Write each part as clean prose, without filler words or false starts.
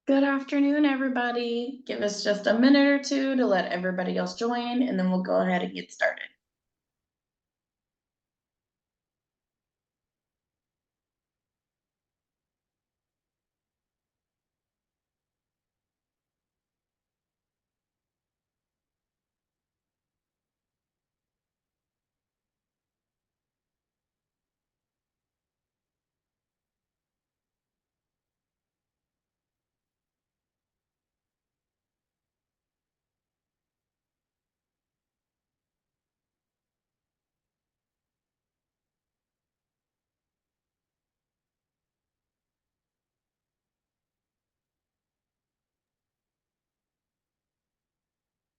Good afternoon, everybody. Give us just a minute or two to let everybody else join, and then we'll go ahead and get started.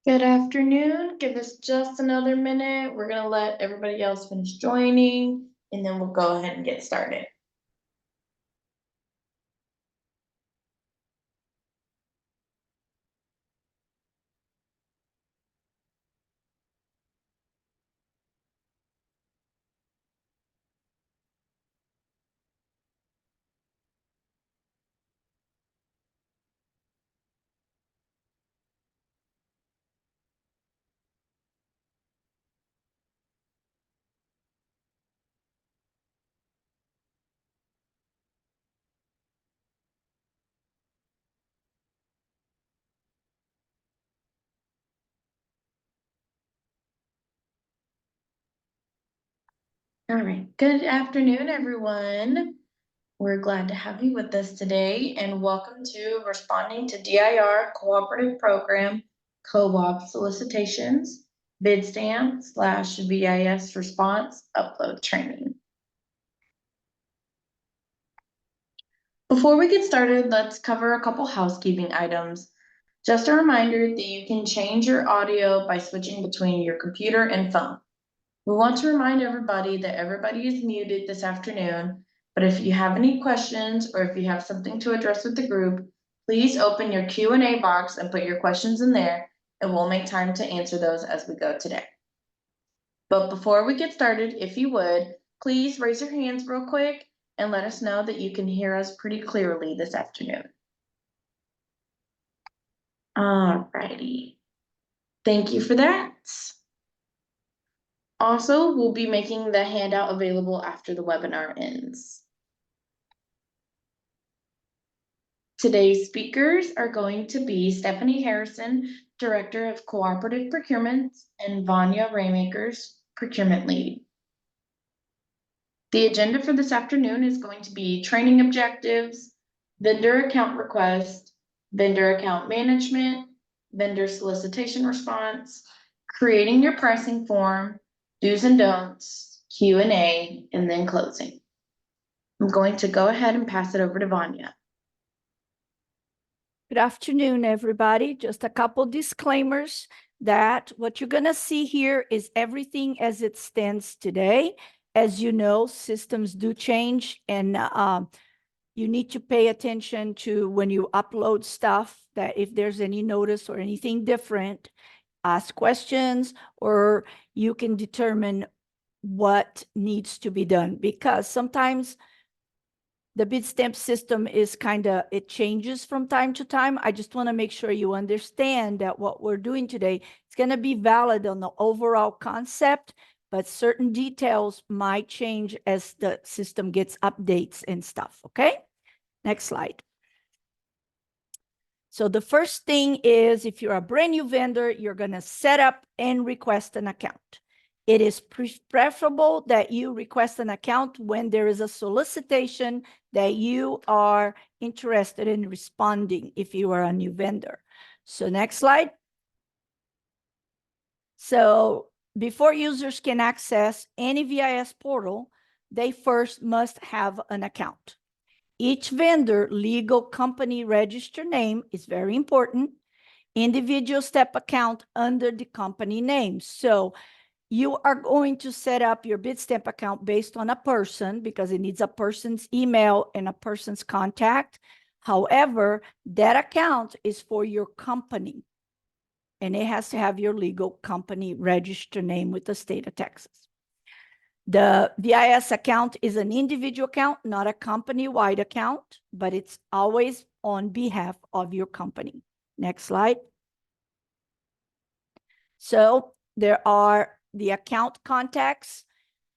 Good afternoon. Give us just another minute. We're gonna let everybody else finish joining, and then we'll go ahead and get started. All right. Good afternoon, everyone. We're glad to have you with us today, and welcome to Responding to DIR Cooperative Program Co-op Solicitations BidStamp / VIS Response Upload Training. Before we get started, let's cover a couple housekeeping items. Just a reminder that you can change your audio by switching between your computer and phone. We want to remind everybody that everybody is muted this afternoon, but if you have any questions or if you have something to address with the group, please open your Q&A box and put your questions in there, and we'll make time to answer those as we go today. But before we get started, if you would, please raise your hands real quick and let us know that you can hear us pretty clearly this afternoon. All righty. Thank you for that. Also, we'll be making the handout available after the webinar ends. Today's speakers are going to be Stephanie Harrison, Director of Cooperative Procurement, and Vanya Raymakers, Procurement Lead. The agenda for this afternoon is going to be training objectives, vendor account request, vendor account management, vendor solicitation response, creating your pricing form, do's and don'ts, Q&A, and then closing. I'm going to go ahead and pass it over to Vanya. Good afternoon, everybody. Just a couple disclaimers that what you're going to see here is everything as it stands today. As you know, systems do change, and you need to pay attention to when you upload stuff, that if there's any notice or anything different, ask questions, or you can determine what needs to be done, because sometimes the BidStamp system is it changes from time to time. I just want to make sure you understand that what we're doing today is going to be valid on the overall concept, but certain details might change as the system gets updates and stuff, okay? Next slide. So the first thing is, if you're a brand new vendor, you're going to set up and request an account. It is preferable that you request an account when there is a solicitation that you are interested in responding if you are a new vendor. So next slide. So before users can access any VIS portal, they first must have an account. Each vendor legal company register name is very important. Individual step account under the company name. So you are going to set up your BidStamp account based on a person, because it needs a person's email and a person's contact. However, that account is for your company, and it has to have your legal company register name with the state of Texas. The VIS account is an individual account, not a company-wide account, but it's always on behalf of your company. Next slide. So there are the account contacts.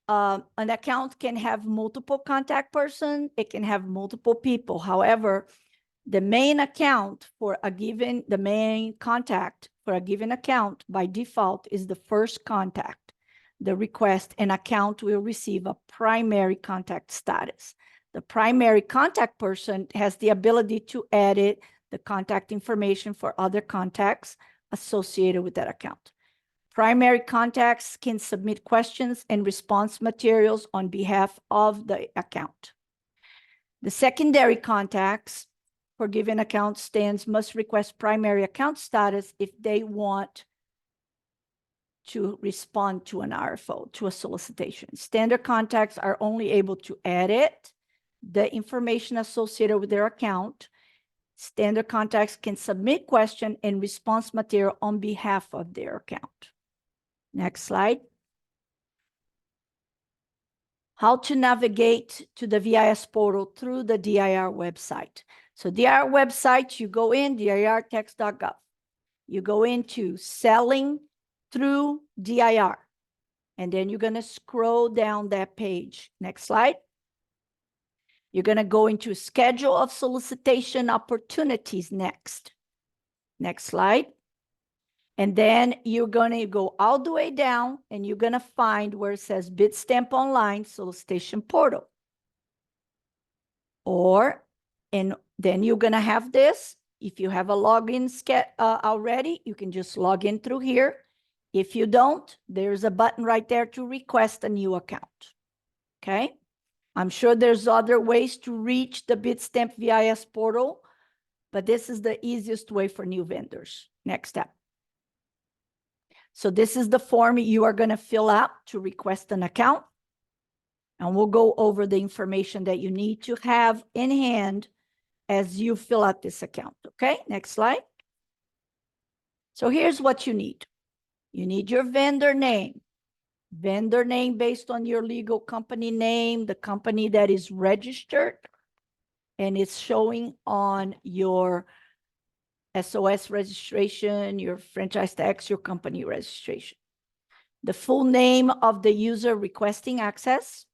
An account can have multiple contact person. It can have multiple people. However, the main contact for a given account by default is the first contact. The request and account will receive a primary contact status. The primary contact person has the ability to edit the contact information for other contacts associated with that account. Primary contacts can submit questions and response materials on behalf of the account. The secondary contacts for given account stands must request primary account status if they want to respond to an RFO, to a solicitation. Standard contacts are only able to edit the information associated with their account. Standard contacts can submit question and response material on behalf of their account. Next slide. How to navigate to the VIS portal through the DIR website. So DIR website, you go in dirtext.gov. You go into selling through DIR. And then you're going to scroll down that page. Next slide. You're going to go into schedule of solicitation opportunities next. Next slide. And then you're going to go all the way down and you're going to find where it says BidStamp Online Solicitation Portal. And then you're going to have this. If you have a login already, you can just log in through here. If you don't, there's a button right there to request a new account. Okay. I'm sure there's other ways to reach the BidStamp VIS portal, but this is the easiest way for new vendors. Next step. So this is the form you are going to fill out to request an account. And we'll go over the information that you need to have in hand as you fill out this account. Okay, next slide. So here's what you need. You need your vendor name. Vendor name based on your legal company name, the company that is registered, and it's showing on your SOS registration, your franchise tax, your company registration. The full name of the user requesting access,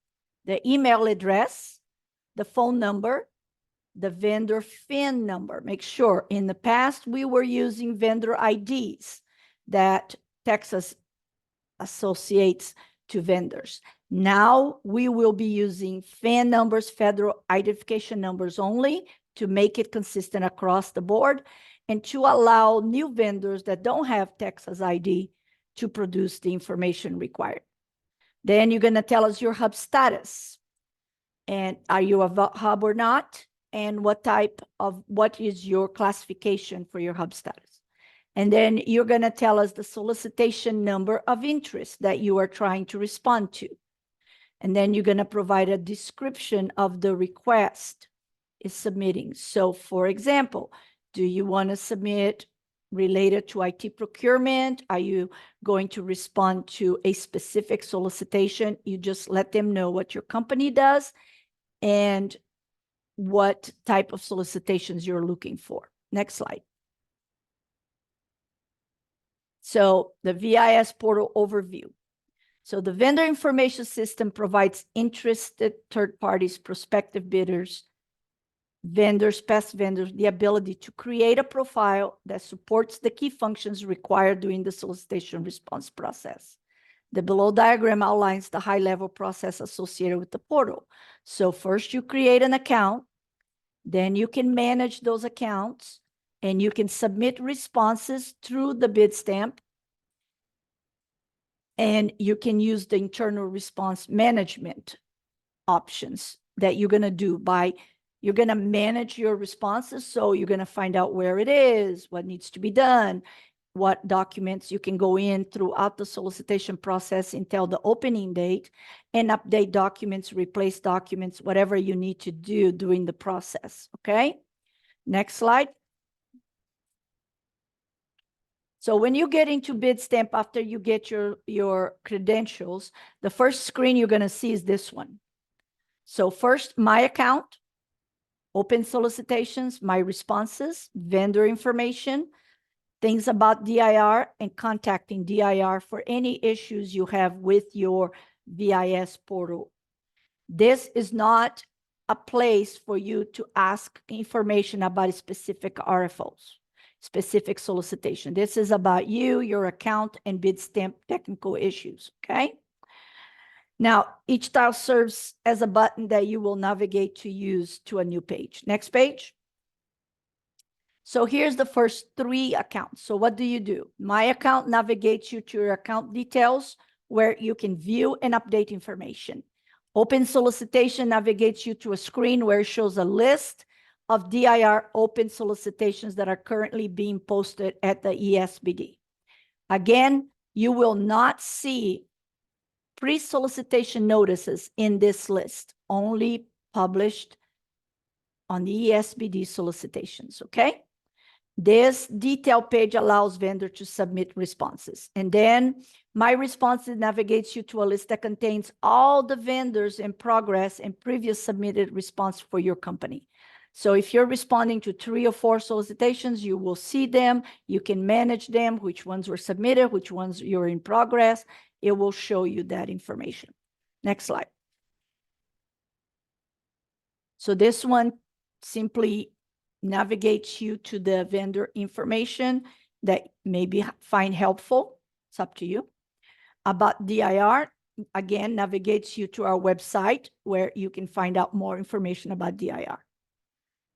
the email address, the phone number, the vendor FIN number. Make sure in the past we were using vendor IDs that Texas associates to vendors. Now we will be using FIN numbers, federal identification numbers only, to make it consistent across the board and to allow new vendors that don't have Texas ID to produce the information required. Then you're going to tell us your hub status. And are you a hub or not? And what is your classification for your hub status? And then you're going to tell us the solicitation number of interest that you are trying to respond to. And then you're going to provide a description of the request is submitting. So for example, do you want to submit related to IT procurement? Are you going to respond to a specific solicitation? You just let them know what your company does and what type of solicitations you're looking for. Next slide. So the VIS portal overview. So the vendor information system provides interested third parties, prospective bidders, vendors, past vendors, the ability to create a profile that supports the key functions required during the solicitation response process. The below diagram outlines the high-level process associated with the portal. So first you create an account, then you can manage those accounts, and you can submit responses through the BidStamp, and you can use the internal response management options that you're going to do by, you're going to manage your responses. So you're going to find out where it is, what needs to be done, what documents you can go in throughout the solicitation process until the opening date and update documents, replace documents, whatever you need to do during the process. Okay. Next slide. So when you get into BidStamp, after you get your credentials, the first screen you're going to see is this one. So first, my account open solicitations, my responses, vendor information, things about DIR, and contacting DIR for any issues you have with your VIS portal. This is not a place for you to ask information about specific RFOs, specific solicitation. This is about you, your account, and BidStamp technical issues, okay? Now, each tile serves as a button that you will navigate to use to a new page. Next page. So here's the first 3 accounts. So what do? My account navigates you to your account details where you can view and update information. Open solicitation navigates you to a screen where it shows a list of DIR open solicitations that are currently being posted at the ESBD. Again, you will not see pre-solicitation notices in this list, only published on the ESBD solicitations, okay? This detail page allows vendor to submit responses. And then my responses navigates you to a list that contains all the vendors in progress and previous submitted response for your company. So if you're responding to 3 or 4 solicitations, you will see them. You can manage them, which ones were submitted, which ones you're in progress. It will show you that information. Next slide. So this one simply navigates you to the vendor information that maybe find helpful. It's up to you. About DIR, again, navigates you to our website where you can find out more information about DIR.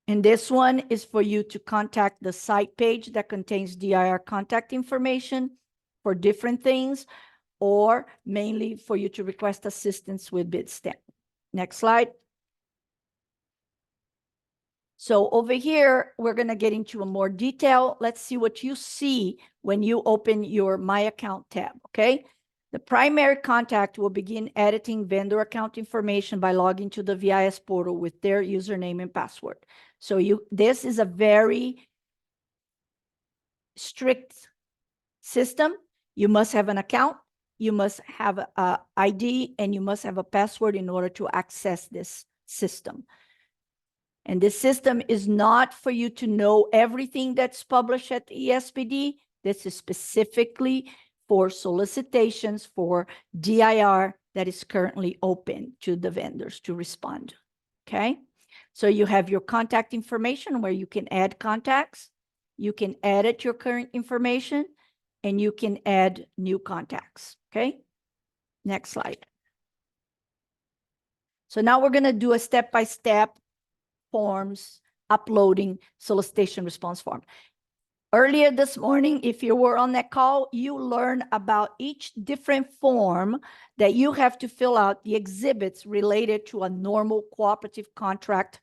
And this one is for you to contact the site page that contains DIR contact information for different things, or mainly for you to request assistance with BidStamp. Next slide. So over here, we're going to get into a more detail. Let's see what you see when you open your My Account tab, okay? The primary contact will begin editing vendor account information by logging to the VIS portal with their username and password. So this is a very strict system. You must have an account, you must have an ID, and you must have a password in order to access this system. And this system is not for you to know everything that's published at the ESBD. This is specifically for solicitations for DIR that is currently open to the vendors to respond. Okay? So you have your contact information where you can add contacts, you can edit your current information, and you can add new contacts. Okay? Next slide. So now we're going to do a step-by-step forms uploading solicitation response form. Earlier this morning, if you were on that call, you learned about each different form that you have to fill out, the exhibits related to a normal cooperative contract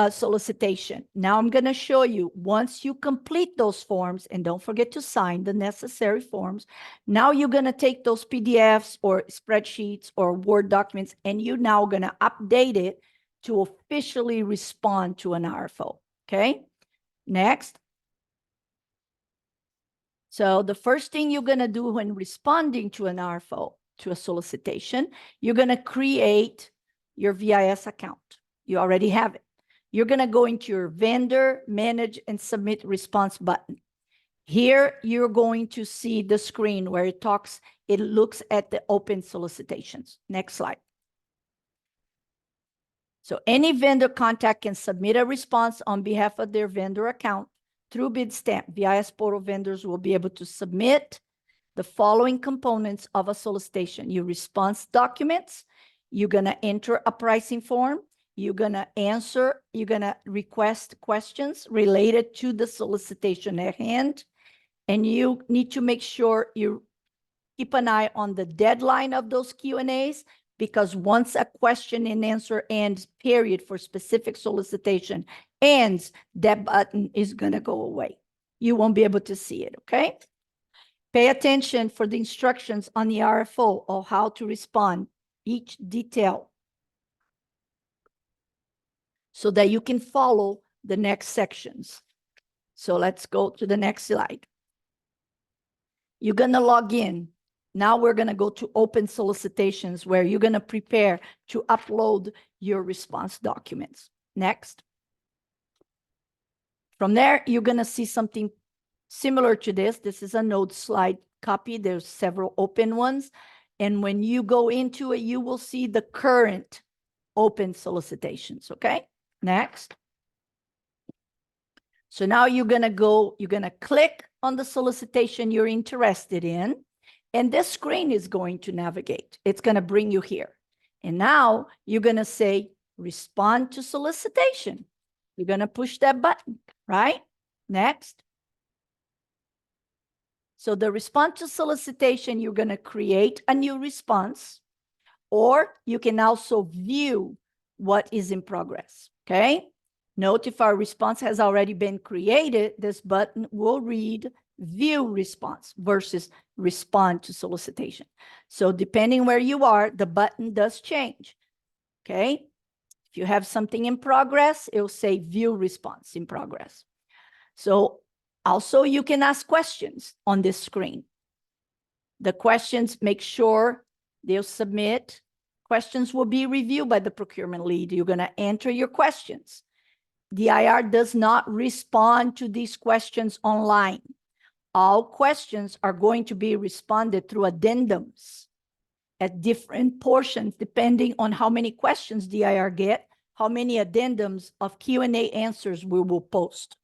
solicitation. Now I'm going to show you, once you complete those forms, and don't forget to sign the necessary forms, now you're going to take those PDFs or spreadsheets or Word documents, and you're now going to update it to officially respond to an RFO, okay? Next. So the first thing you're going to do when responding to an RFO, to a solicitation, you're going to create your VIS account. You already have it. You're going to go into your vendor, manage, and submit response button. Here, you're going to see the screen where it looks at the open solicitations. Next slide. So any vendor contact can submit a response on behalf of their vendor account through BidStamp. VIS portal vendors will be able to submit the following components of a solicitation: your response documents, you're going to enter a pricing form, you're going to request questions related to the solicitation at hand, and you need to make sure you keep an eye on the deadline of those Q&As, because once a question and answer ends period for specific solicitation ends, that button is going to go away. You won't be able to see it, okay? Pay attention for the instructions on the RFO of how to respond, each detail, so that you can follow the next sections. So let's go to the next slide. You're going to log in. Now we're going to go to open solicitations, where you're going to prepare to upload your response documents. Next. From there, you're going to see something similar to this. This is a node slide copy. There's several open ones. And when you go into it, you will see the current open solicitations, okay? Next. So now you're going to click on the solicitation you're interested in, and this screen is going to navigate. It's going to bring you here. And now you're going to say, respond to solicitation. You're going to push that button, right? Next. So the response to solicitation, you're going to create a new response, or you can also view what is in progress, okay? Note if our response has already been created, this button will read view response versus respond to solicitation. So depending where you are, the button does change, okay? If you have something in progress, it'll say view response in progress. So also you can ask questions on this screen. The questions, make sure they'll submit. Questions will be reviewed by the procurement lead. You're going to enter your questions. The IR does not respond to these questions online. All questions are going to be responded through addendums at different portions, depending on how many questions the IR get, how many addendums of Q&A answers we will post.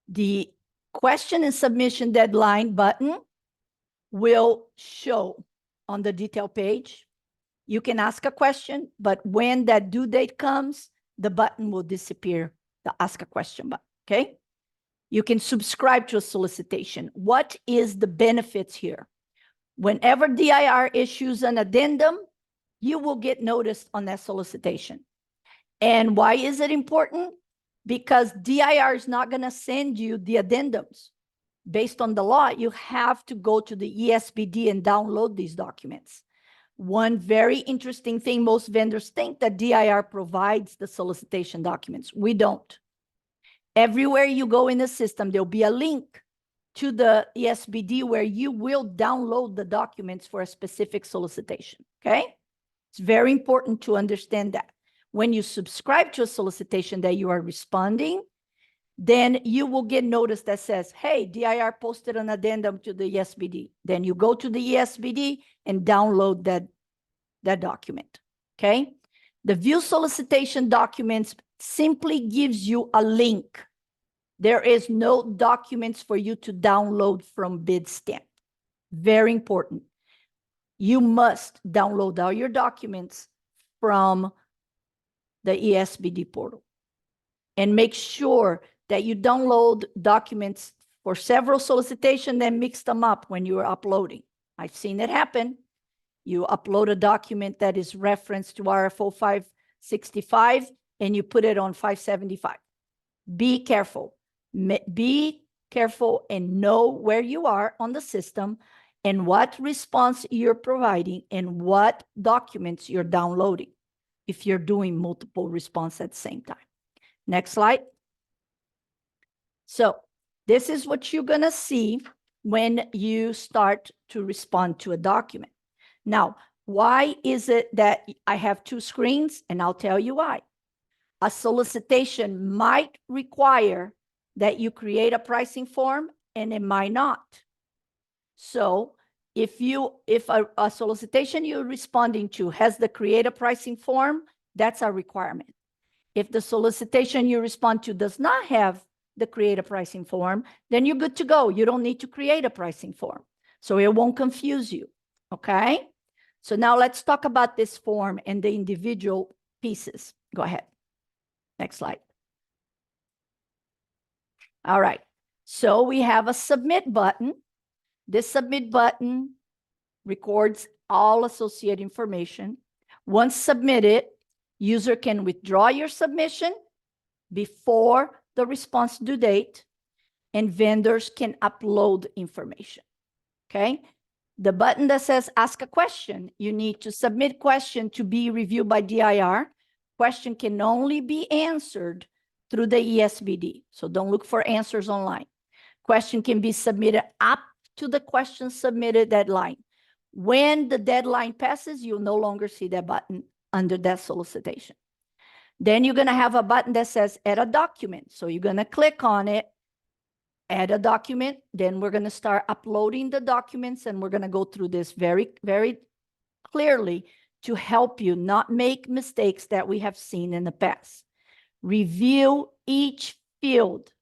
The question and submission deadline button will show on the detail page. You can ask a question, but when that due date comes, the button will disappear, the ask a question button, okay? You can subscribe to a solicitation. What is the benefits here? Whenever DIR issues an addendum, you will get noticed on that solicitation. And why is it important? Because DIR is not going to send you the addendums. Based on the law, you have to go to the ESBD and download these documents. One very interesting thing, most vendors think that DIR provides the solicitation documents. We don't. Everywhere you go in the system, there'll be a link to the ESBD where you will download the documents for a specific solicitation, okay? It's very important to understand that. When you subscribe to a solicitation that you are responding, then you will get notice that says, hey, DIR posted an addendum to the ESBD. Then you go to the ESBD and download that document, okay? The view solicitation documents simply gives you a link. There is no documents for you to download from BidStamp. Very important. You must download all your documents from the ESBD portal. And make sure that you download documents for several solicitations and mix them up when you are uploading. I've seen it happen. You upload a document that is referenced to RFO 565 and you put it on 575. Be careful. Be careful and know where you are on the system and what response you're providing and what documents you're downloading if you're doing multiple responses at the same time. Next slide. So this is what you're going to see when you start to respond to a document. Now, why is it that I have two screens? And I'll tell you why. A solicitation might require that you create a pricing form and it might not. So if a solicitation you're responding to has the create a pricing form, that's a requirement. If the solicitation you respond to does not have the create a pricing form, then you're good to go. You don't need to create a pricing form. So it won't confuse you, okay? So now let's talk about this form and the individual pieces. Go ahead. Next slide. All right. So we have a submit button. This submit button records all associated information. Once submitted, user can withdraw your submission before the response due date, and vendors can upload information, okay? The button that says ask a question, you need to submit question to be reviewed by DIR. Question can only be answered through the ESBD, so don't look for answers online. Question can be submitted up to the question submitted deadline. When the deadline passes, you'll no longer see that button under that solicitation. Then you're going to have a button that says add a document. So you're going to click on it, add a document. Then we're going to start uploading the documents, and we're going to go through this very, very clearly to help you not make mistakes that we have seen in the past. Review each field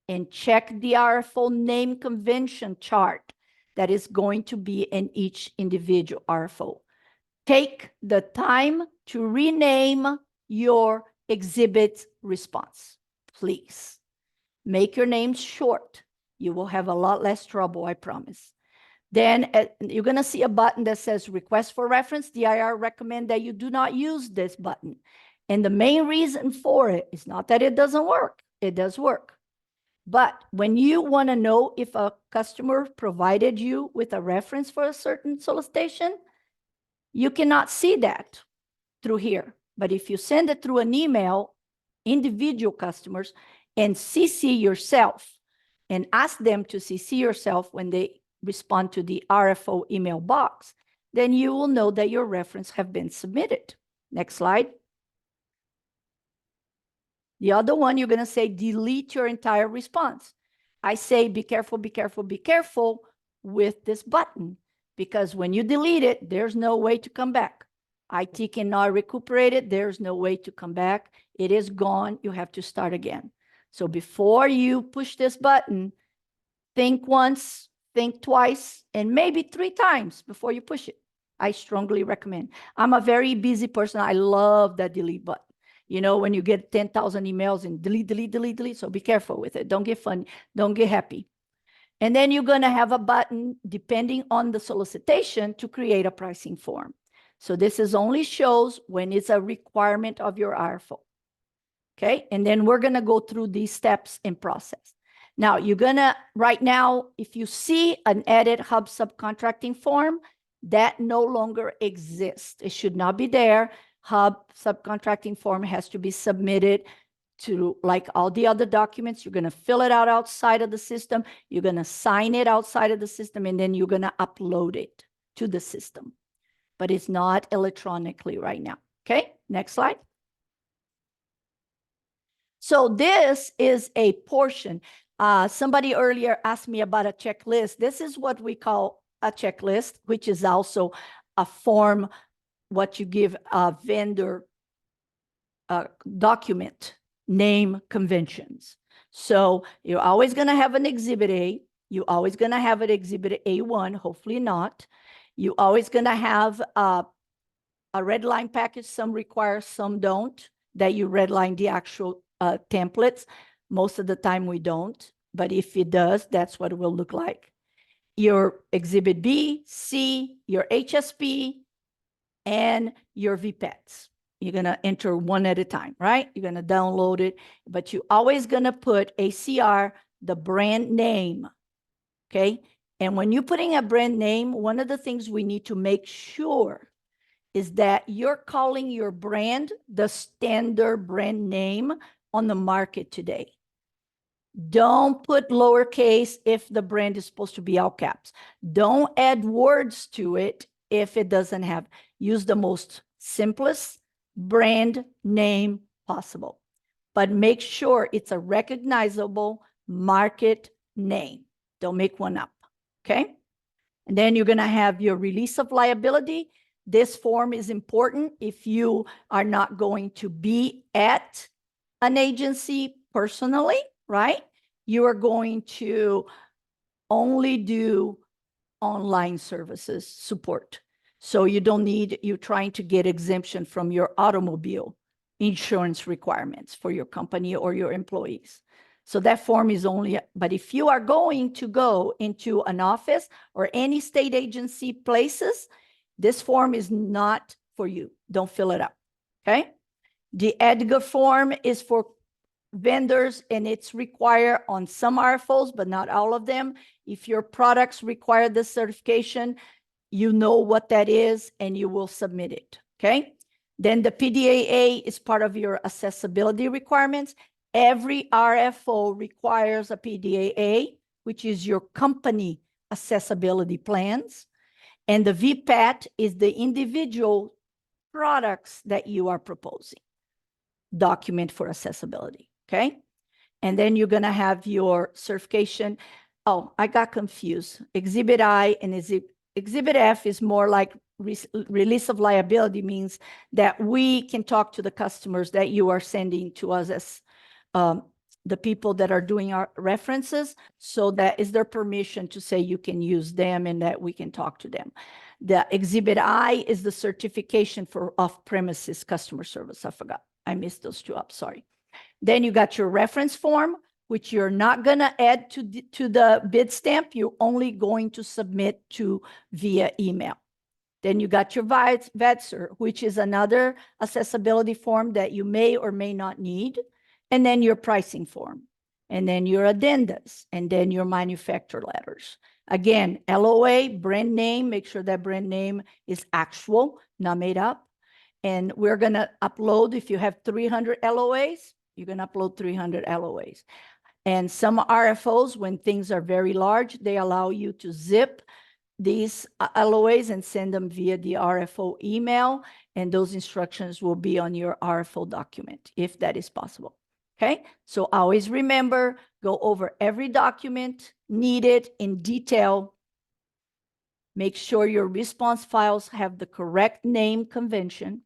and check the RFO name convention chart that is going to be in each individual RFO. Take the time to rename your exhibit response, please. Make your names short. You will have a lot less trouble, I promise. Then you're going to see a button that says request for reference. DIR recommend that you do not use this button. And the main reason for it is not that it doesn't work. It does work. But when you want to know if a customer provided you with a reference for a certain solicitation, you cannot see that through here. But if you send it through an email, individual customers, and CC yourself and ask them to CC yourself when they respond to the RFO email box, then you will know that your reference have been submitted. Next slide. The other one, you're going to say, delete your entire response. I say, be careful, be careful, be careful with this button, because when you delete it, there's no way to come back. IT cannot recuperate it. There's no way to come back. It is gone. You have to start again. So before you push this button, think once, think twice, and maybe 3 times before you push it. I strongly recommend. I'm a very busy person. I love that delete button. You know, when you get 10,000 emails and delete, delete, delete, delete. So be careful with it. Don't get funny. Don't get happy. And then you're going to have a button, depending on the solicitation, to create a pricing form. So this is only shows when it's a requirement of your RFO. Okay. And then we're going to go through these steps in process. Now you're going to, right now, if you see an added hub subcontracting form, that no longer exists. It should not be there. Hub subcontracting form has to be submitted to, like all the other documents. You're going to fill it out outside of the system. You're going to sign it outside of the system, and then you're going to upload it to the system. But it's not electronically right now. Okay, next slide. So this is a portion. Somebody earlier asked me about a checklist. This is what we call a checklist, which is also a form, what you give a vendor document name conventions. So you're always going to have an exhibit A. You're always going to have an exhibit A1, hopefully not. You're always going to have a red line package. Some require, some don't, that you redline the actual templates. Most of the time we don't, but if it does, that's what it will look like. Your exhibit B, C, your HSP, and your VPETs. You're going to enter one at a time, right? You're going to download it, but you're always going to put ACR, the brand name, okay? And when you're putting a brand name, one of the things we need to make sure is that you're calling your brand the standard brand name on the market today. Don't put lowercase if the brand is supposed to be all caps. Don't add words to it if it doesn't have. Use the most simplest brand name possible, but make sure it's a recognizable market name. Don't make one up, okay? And then you're going to have your release of liability. This form is important if you are not going to be at an agency personally, right? You are going to only do online services support. So you don't need, you're trying to get exemption from your automobile insurance requirements for your company or your employees. So that form is only, but if you are going to go into an office or any state agency places, this form is not for you. Don't fill it up, okay? The EDGAR form is for vendors, and it's required on some RFOs, but not all of them. If your products require this certification, you know what that is, and you will submit it, okay? Then the PDAA is part of your accessibility requirements. Every RFO requires a PDAA, which is your company accessibility plans. And the VPAT is the individual products that you are proposing. document for accessibility, okay? And then you're gonna have your certification. Oh, I got confused. Exhibit I and Exhibit F is more like release of liability, means that we can talk to the customers that you are sending to us as the people that are doing our references. So that is their permission to say you can use them and that we can talk to them. The Exhibit I is the certification for off-premises customer service. I forgot. I missed those two up, sorry. Then you got your reference form, which you're not going to add to the BidStamp. You're only going to submit to via email. Then you got your VETSER, which is another accessibility form that you may or may not need. And then your pricing form. And then your addendas. And then your manufacturer letters. Again, LOA, brand name, make sure that brand name is actual, not made up. And we're going to upload, if you have 300 LOAs, you're going to upload 300 LOAs. And some RFOs, when things are very large, they allow you to zip these LOAs and send them via the RFO email. And those instructions will be on your RFO document, if that is possible. Okay, so always remember, go over every document needed in detail. Make sure your response files have the correct name convention.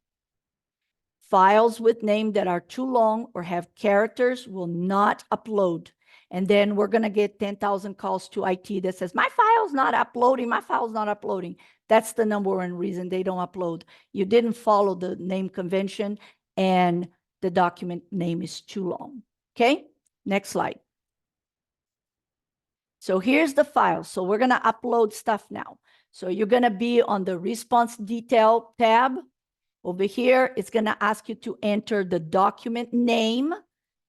Files with name that are too long or have characters will not upload. And then we're going to get 10,000 calls to IT that says, my file's not uploading, my file's not uploading. That's the number one reason they don't upload. You didn't follow the name convention and the document name is too long. Okay, next slide. So here's the file. So we're going to upload stuff now. So you're going to be on the response detail tab. Over here, it's going to ask you to enter the document name,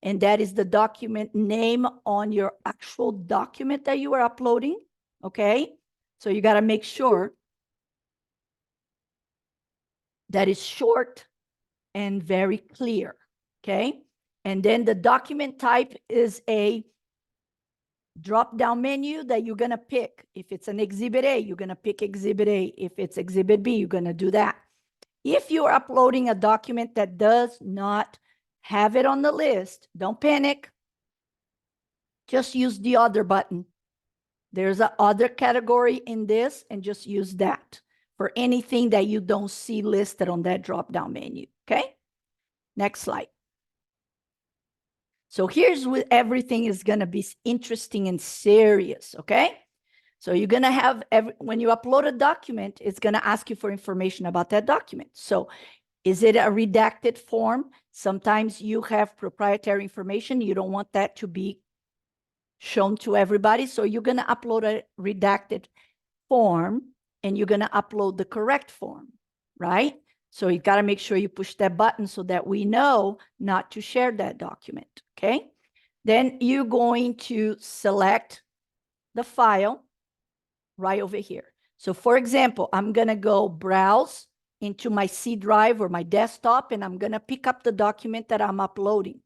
and that is the document name on your actual document that you are uploading, okay? So you got to make sure that is short and very clear, okay? And then the document type is a drop-down menu that you're going to pick. If it's an Exhibit A, you're going to pick Exhibit A. If it's Exhibit B, you're going to do that. If you're uploading a document that does not have it on the list, don't panic. Just use the other button. There's a other category in this, and just use that for anything that you don't see listed on that drop-down menu, okay? Next slide. So here's where everything is going to be interesting and serious, okay? So you're going to have, when you upload a document, it's going to ask you for information about that document. So is it a redacted form? Sometimes you have proprietary information. You don't want that to be shown to everybody. So you're going to upload a redacted form and you're going to upload the correct form, right? So you got to make sure you push that button so that we know not to share that document, okay? Then you're going to select the file right over here. So for example, I'm going to go browse into my C drive or my desktop, and I'm going to pick up the document that I'm uploading.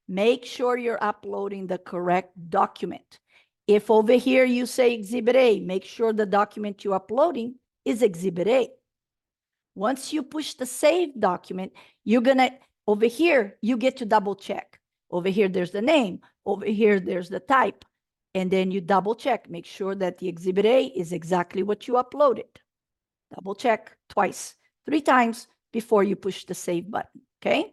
Make sure you're uploading the correct document. If over here you say Exhibit A, make sure the document you're uploading is Exhibit A. Once you push the save document, you're going to, over here, you get to double check. Over here, there's the name. Over here, there's the type. And then you double check, make sure that the Exhibit A is exactly what you uploaded. Double check twice, 3 times before you push the save button, okay?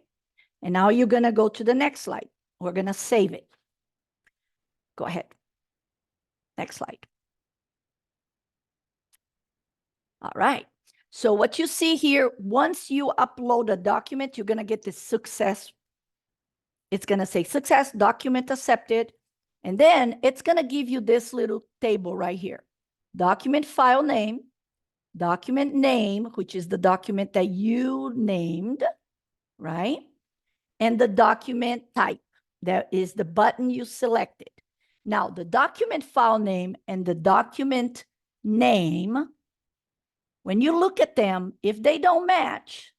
And now you're going to go to the next slide. We're going to save it. Go ahead. Next slide. All right. So what you see here, once you upload a document, you're going to get this success. It's going to say success, document accepted. And then it's going to give you this little table right here. Document file name, document name, which is the document that you named, right? And the document type, that is the button you selected. Now, the document file name and the document name, when you look at them, if they don't match,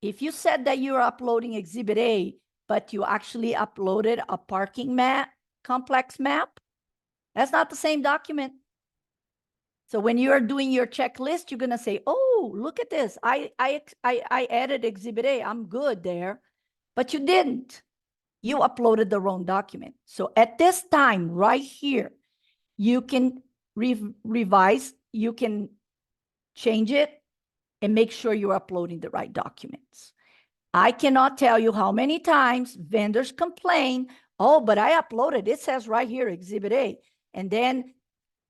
if you said that you're uploading Exhibit A, but you actually uploaded a parking map, complex map, that's not the same document. So when you're doing your checklist, you're going to say, oh, look at this. I added Exhibit A. I'm good there. but you didn't. You uploaded the wrong document. So at this time, right here, you can revise, you can change it, and make sure you're uploading the right documents. I cannot tell you how many times vendors complain, oh, but I uploaded, it says right here, Exhibit A. And then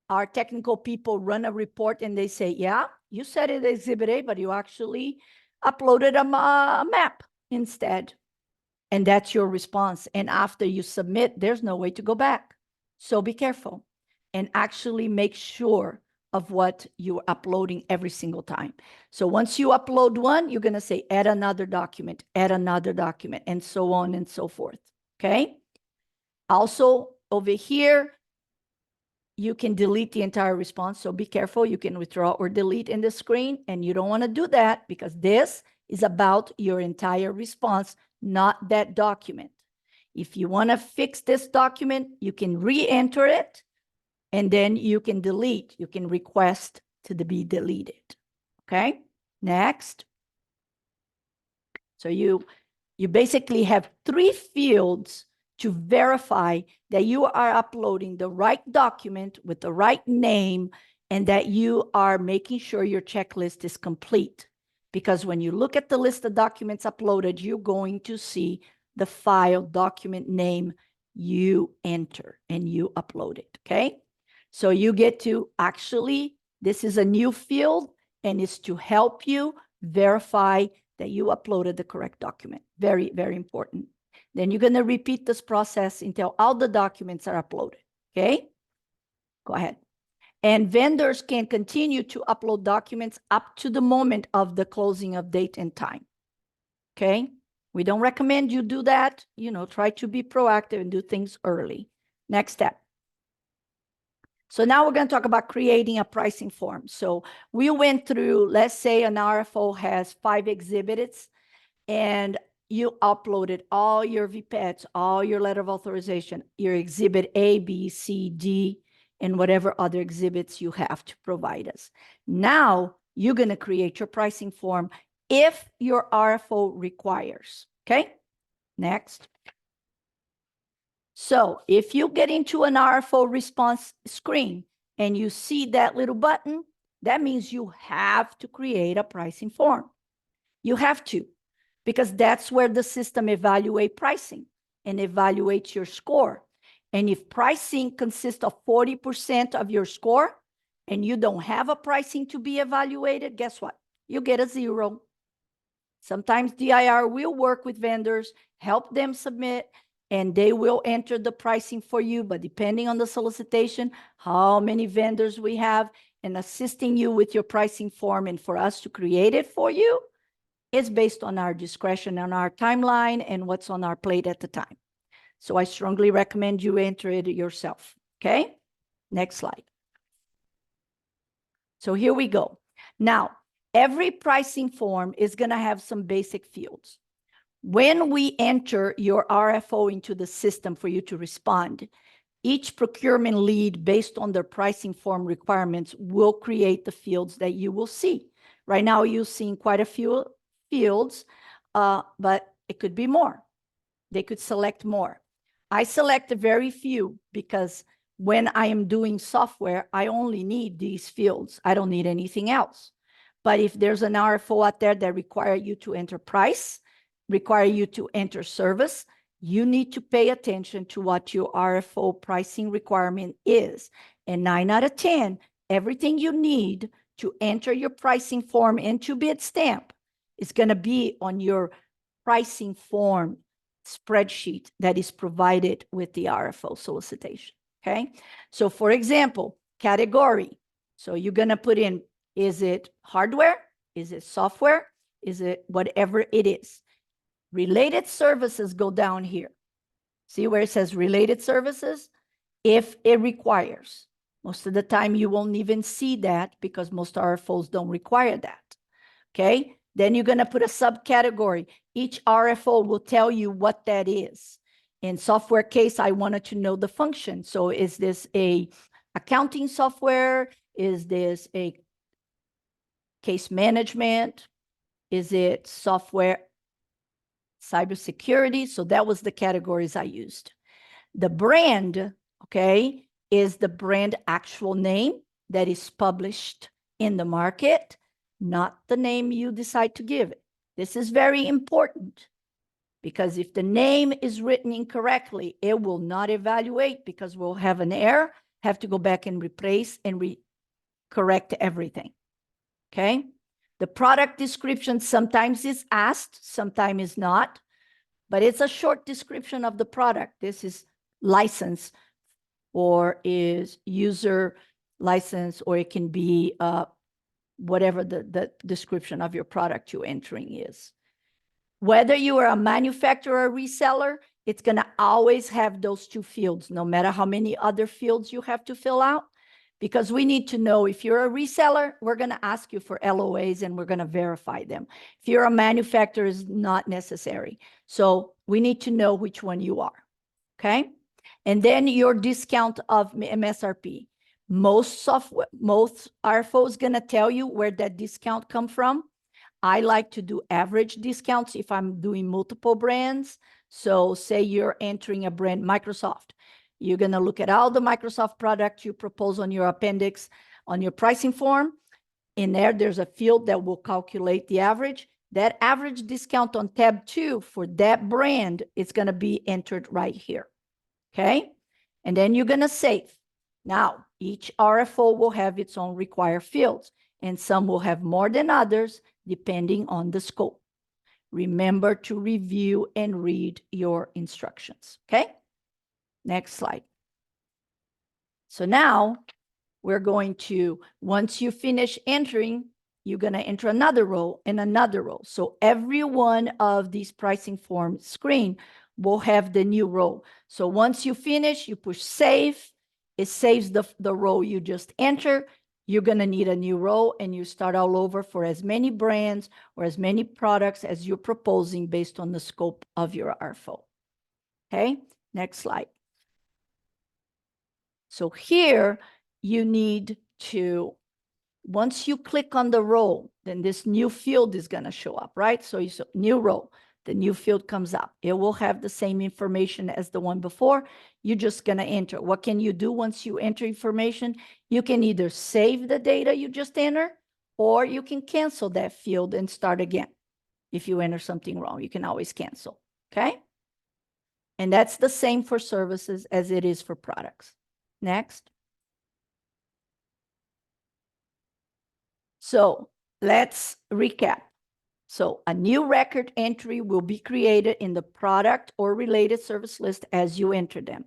our technical people run a report and they say, yeah, you said it Exhibit A, but you actually uploaded a map instead. And that's your response. And after you submit, there's no way to go back. So be careful and actually make sure of what you're uploading every single time. So once you upload one, you're going to say, add another document, and so on and so forth. Okay. Also over here, you can delete the entire response. So be careful. You can withdraw or delete in the screen. And you don't want to do that because this is about your entire response, not that document. If you want to fix this document, you can re-enter it. And then you can delete, you can request to be deleted. Okay, next. So you basically have 3 fields to verify that you are uploading the right document with the right name and that you are making sure your checklist is complete. Because when you look at the list of documents uploaded, you're going to see the file document name you enter and you upload it, okay? So you get to actually, this is a new field and it's to help you verify that you uploaded the correct document. Very, very important. Then you're going to repeat this process until all the documents are uploaded, okay? Go ahead. And vendors can continue to upload documents up to the moment of the closing of date and time, okay? We don't recommend you do that. You know, try to be proactive and do things early. Next step. So now we're going to talk about creating a pricing form. So we went through, let's say an RFO has 5 exhibits and you uploaded all your VPETs, all your letter of authorization, your exhibit A, B, C, D, and whatever other exhibits you have to provide us. Now you're going to create your pricing form if your RFO requires. Okay, next. So if you get into an RFO response screen and you see that little button, that means you have to create a pricing form. You have to, because that's where the system evaluates pricing and evaluates your score. And if pricing consists of 40% of your score and you don't have a pricing to be evaluated, guess what? You get a 0. Sometimes DIR will work with vendors, help them submit, and they will enter the pricing for you. But depending on the solicitation, how many vendors we have, and assisting you with your pricing form and for us to create it for you, is based on our discretion, on our timeline, and what's on our plate at the time. So I strongly recommend you enter it yourself. Okay, next slide. So here we go. Now, every pricing form is going to have some basic fields. When we enter your RFO into the system for you to respond, each procurement lead, based on their pricing form requirements, will create the fields that you will see. Right now, you're seeing quite a few fields, but it could be more. They could select more. I select very few because when I am doing software, I only need these fields. I don't need anything else. But if there's an RFO out there that requires you to enter price, require you to enter service, you need to pay attention to what your RFO pricing requirement is. And 9 out of 10, everything you need to enter your pricing form into BidStamp is going to be on your pricing form spreadsheet that is provided with the RFO solicitation. Okay. So for example, category. So you're going to put in, is it hardware? Is it software? Is it whatever it is? Related services go down here. See where it says related services? If it requires. Most of the time you won't even see that because most RFOs don't require that. Okay. Then you're going to put a subcategory. Each RFO will tell you what that is. In software case, I wanted to know the function. So is this a accounting software? Is this a case management? Is it software cybersecurity. So that was the categories I used. The brand, okay, is the brand actual name that is published in the market, not the name you decide to give it. This is very important because if the name is written incorrectly, it will not evaluate because we'll have an error, have to go back and replace and correct everything, okay? The product description sometimes is asked, sometimes is not, but it's a short description of the product. This is license or is user license, or it can be whatever the description of your product you're entering is. Whether you are a manufacturer or reseller, it's going to always have those two fields, no matter how many other fields you have to fill out, because we need to know if you're a reseller, we're going to ask you for LOAs and we're going to verify them. If you're a manufacturer, it's not necessary. So we need to know which one you are, okay? And then your discount of MSRP. Most RFO is going to tell you where that discount come from. I like to do average discounts if I'm doing multiple brands. So say you're entering a brand, Microsoft. You're going to look at all the Microsoft products you propose on your appendix, on your pricing form. In there, there's a field that will calculate the average. That average discount on tab 2 for that brand is going to be entered right here. Okay? And then you're going to save. Now, each RFO will have its own required fields, and some will have more than others, depending on the scope. Remember to review and read your instructions, okay? Next slide. So now we're going to, once you finish entering, you're going to enter another row and another row. So every one of these pricing form screen will have the new row. So once you finish, you push save. It saves the row you just entered. You're going to need a new row and you start all over for as many brands or as many products as you're proposing based on the scope of your RFO. Okay, next slide. So here you need to, once you click on the row, then this new field is going to show up, right? So you say new row, the new field comes up. It will have the same information as the one before. You're just going to enter. What can you do once you enter information? You can either save the data you just entered, or you can cancel that field and start again. If you enter something wrong, you can always cancel, okay? And that's the same for services as it is for products. Next. So let's recap. So a new record entry will be created in the product or related service list as you enter them.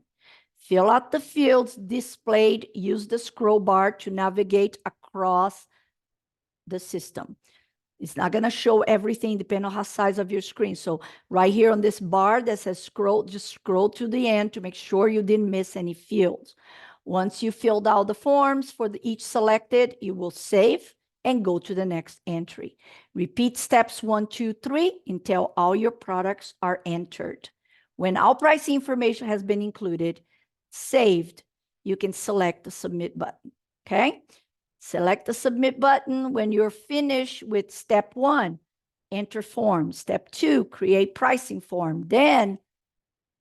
Fill out the fields displayed. Use the scroll bar to navigate across the system. It's not going to show everything depending on how size of your screen. So right here on this bar that says scroll, just scroll to the end to make sure you didn't miss any fields. Once you filled out the forms for each selected, you will save and go to the next entry. Repeat steps 1, 2, 3 until all your products are entered. When all pricing information has been included, saved, you can select the submit button, okay? Select the submit button when you're finished with step 1, enter form. Step 2, create pricing form, then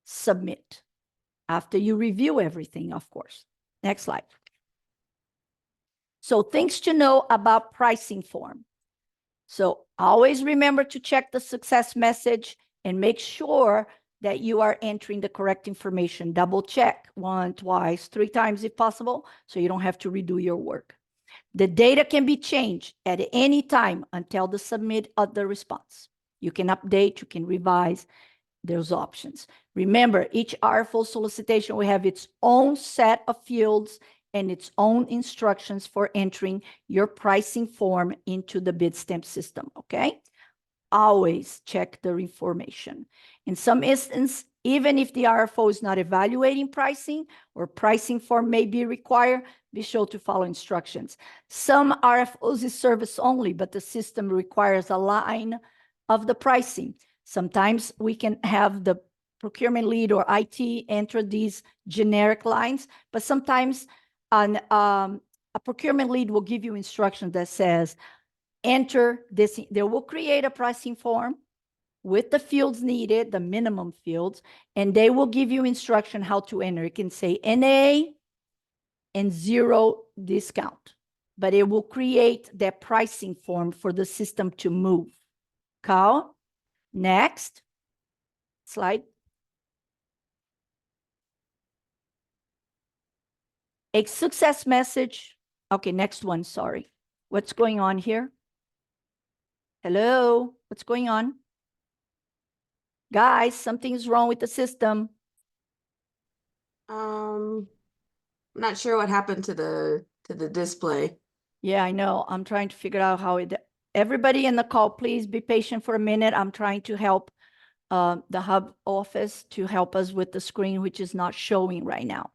submit. After you review everything, of course. Next slide. So things to know about pricing form. So always remember to check the success message and make sure that you are entering the correct information. Double check 1, twice, 3 times if possible, so you don't have to redo your work. The data can be changed at any time until the submit of the response. You can update, you can revise, those options. Remember, each RFO solicitation will have its own set of fields and its own instructions for entering your pricing form into the BidStamp system, okay? Always check the information. In some instances, even if the RFO is not evaluating pricing or pricing form may be required, be sure to follow instructions. Some RFOs is service only, but the system requires a line of the pricing. Sometimes we can have the procurement lead or IT enter these generic lines, but sometimes a procurement lead will give you instructions that says, enter this. They will create a pricing form with the fields needed, the minimum fields, and they will give you instruction how to enter. It can say NA and 0 discount, but it will create that pricing form for the system to move. Carl, next slide. A success message. Okay, next one, sorry. What's going on here? Hello, what's going on? Guys, something's wrong with the system. I'm not sure what happened to the display. Yeah, I know. I'm trying to figure out how it, everybody in the call, please be patient for a minute. I'm trying to help the hub office to help us with the screen, which is not showing right now.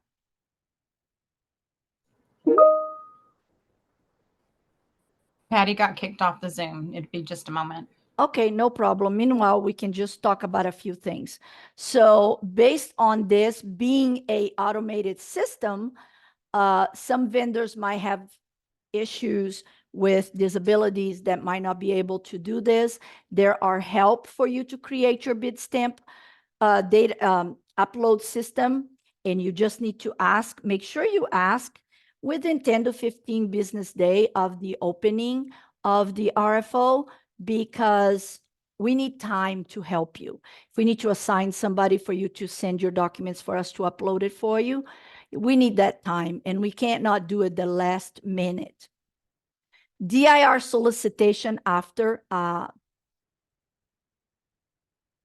Patty got kicked off the Zoom. It'd be just a moment. Okay, no problem. Meanwhile, we can just talk about a few things. So based on this being a automated system, some vendors might have issues with disabilities that might not be able to do this. There are help for you to create your BidStamp data upload system, and you just need to ask, make sure you ask within 10 to 15 business day of the opening of the RFO, because we need time to help you. If we need to assign somebody for you to send your documents for us to upload it for you, we need that time, and we can't not do it the last minute. DIR solicitation after,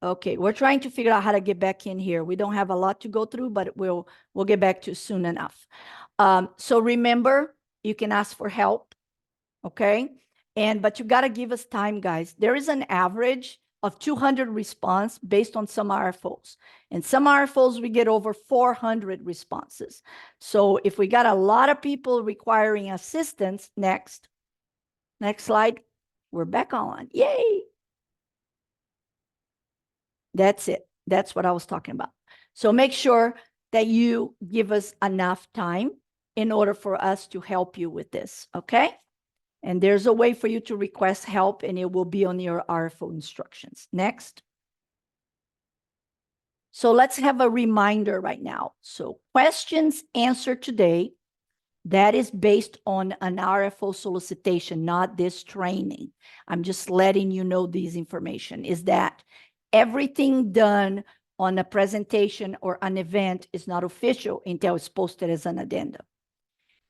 okay, we're trying to figure out how to get back in here. We don't have a lot to go through, but we'll get back to soon enough. So remember, you can ask for help, okay? But you got to give us time, guys. There is an average of 200 response based on some RFOs. And some RFOs, we get over 400 responses. So if we got a lot of people requiring assistance, next slide, we're back on. Yay! That's it. That's what I was talking about. So make sure that you give us enough time in order for us to help you with this, okay? And there's a way for you to request help, and it will be on your RFO instructions. Next. So let's have a reminder right now. So questions answered today, that is based on an RFO solicitation, not this training. I'm just letting you know this information, is that everything done on a presentation or an event is not official until it's posted as an addendum.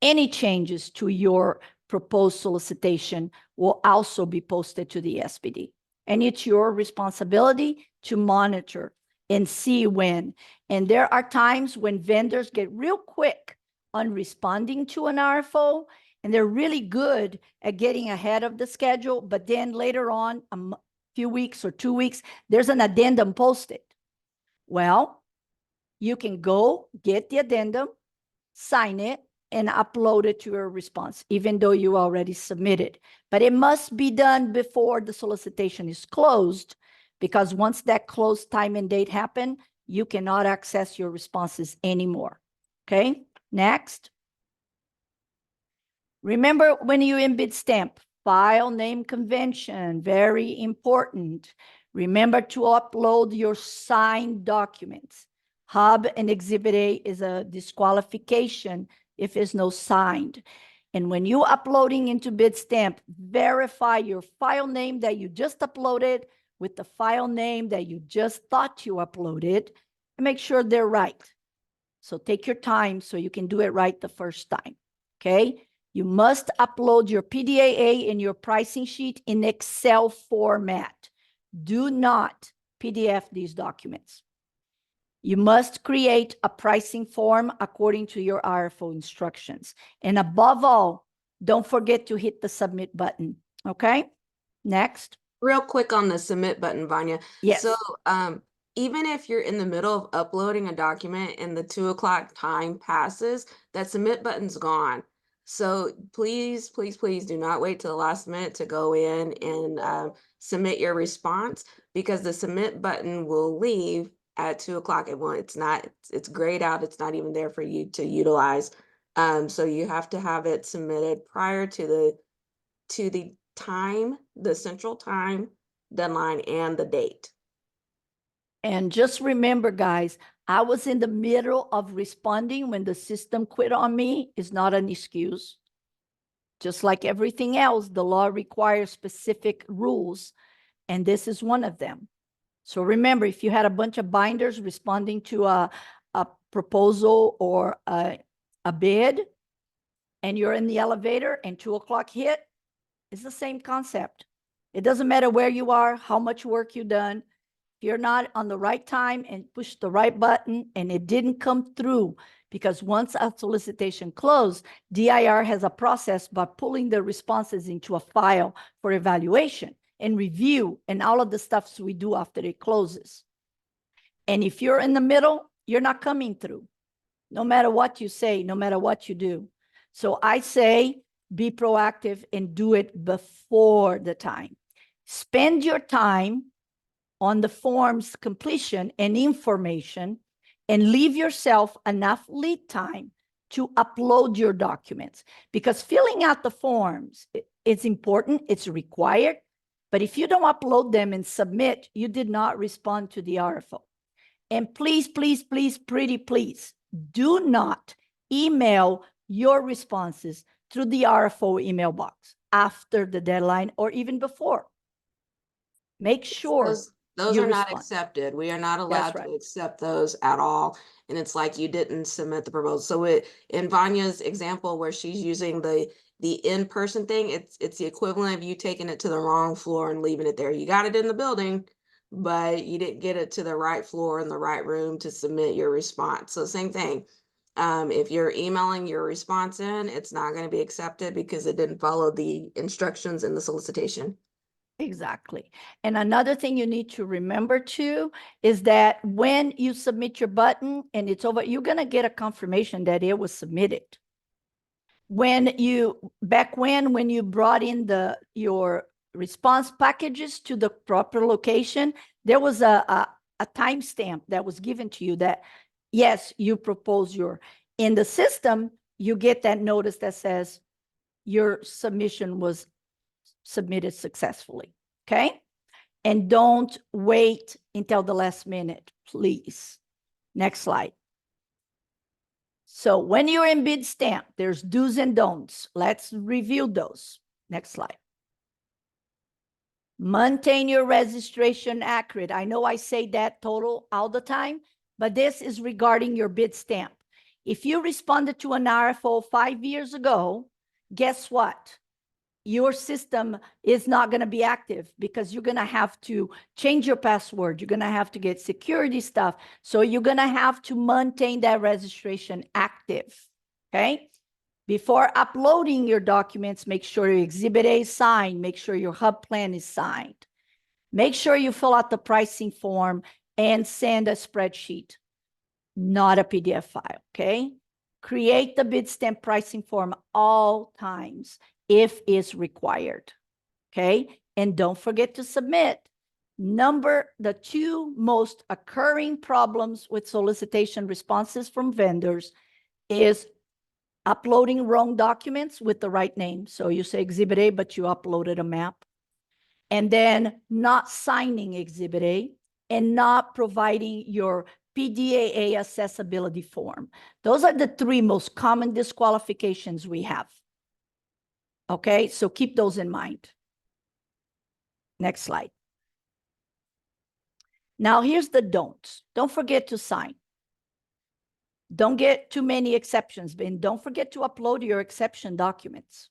Any changes to your proposed solicitation will also be posted to the SPD. And it's your responsibility to monitor and see when. And there are times when vendors get real quick on responding to an RFO, and they're really good at getting ahead of the schedule, but then later on, a few weeks or 2 weeks, there's an addendum posted. Well, you can go get the addendum, sign it, and upload it to your response, even though you already submitted. But it must be done before the solicitation is closed, because once that closed time and date happen, you cannot access your responses anymore. Okay, next. Remember, when you in BidStamp, file name convention, very important. Remember to upload your signed documents. Hub and Exhibit A is a disqualification if it's no signed. And when you uploading into BidStamp, verify your file name that you just uploaded with the file name that you just thought you uploaded, and make sure they're right. So take your time so you can do it right the first time, okay? You must upload your PDAA and your pricing sheet in Excel format. Do not PDF these documents. You must create a pricing form according to your RFO instructions. And above all, don't forget to hit the submit button, okay? Next. Real quick on the submit button, Vanya. Yes. So even if you're in the middle of uploading a document and the 2 o'clock time passes, that submit button's gone. So please, please, please do not wait till the last minute to go in and submit your response, because the submit button will leave at 2 o'clock. It's grayed out. It's not even there for you to utilize. So you have to have it submitted prior to the time, the central time deadline and the date. And just remember, guys, I was in the middle of responding when the system quit on me. Is not an excuse. Just like everything else, the law requires specific rules, and this is one of them. So remember, if you had a bunch of binders responding to a proposal or a bid, and you're in the elevator and 2 o'clock hit, it's the same concept. It doesn't matter where you are, how much work you've done. If you're not on the right time and push the right button and it didn't come through, because once a solicitation closed, DIR has a process by pulling the responses into a file for evaluation and review and all of the stuff we do after it closes. And if you're in the middle, you're not coming through, no matter what you say, no matter what you do. So I say, be proactive and do it before the time. Spend your time on the form's completion and information, and leave yourself enough lead time to upload your documents, because filling out the forms, it's important, it's required, but if you don't upload them and submit, you did not respond to the RFO. And please, please, please, pretty please, do not email your responses through the RFO email box after the deadline or even before. Make sure Those you are not respond. accepted. We are not That's allowed right. to accept those at all. And it's like you didn't submit the proposal. So in Vanya's example where she's using the in-person thing, it's the equivalent of you taking it to the wrong floor and leaving it there. You got it in the building, but you didn't get it to the right floor in the right room to submit your response. So same thing. If you're emailing your response in, it's not going to be accepted because it didn't follow the instructions in the solicitation. Exactly. And another thing you need to remember too is that when you submit your button and it's over, you're going to get a confirmation that it was submitted. When you, back when you brought in your response packages to the proper location, there was a timestamp that was given to you that, yes, you propose in the system, you get that notice that says your submission was submitted successfully, okay? And don't wait until the last minute, please. Next slide. So when you're in BidStamp, there's do's and don'ts. Let's review those. Next slide. Maintain your registration accurate. I know I say that total all the time, but this is regarding your BidStamp. If you responded to an RFO 5 years ago, guess what? Your system is not going to be active because you're going to have to change your password. You're going to have to get security stuff. So you're going to have to maintain that registration active, okay? Before uploading your documents, make sure your Exhibit A is signed. Make sure your hub plan is signed. Make sure you fill out the pricing form and send a spreadsheet, not a PDF file, okay? Create the BidStamp pricing form all times if it's required, okay? And don't forget to submit. The 2 most occurring problems with solicitation responses from vendors is uploading wrong documents with the right name. So you say Exhibit A, but you uploaded a map. And then not signing Exhibit A and not providing your PDAA accessibility form. Those are the 3 most common disqualifications we have. Okay, so keep those in mind. Next slide. Now here's the don'ts. Don't forget to sign. Don't get too many exceptions, and don't forget to upload your exception documents.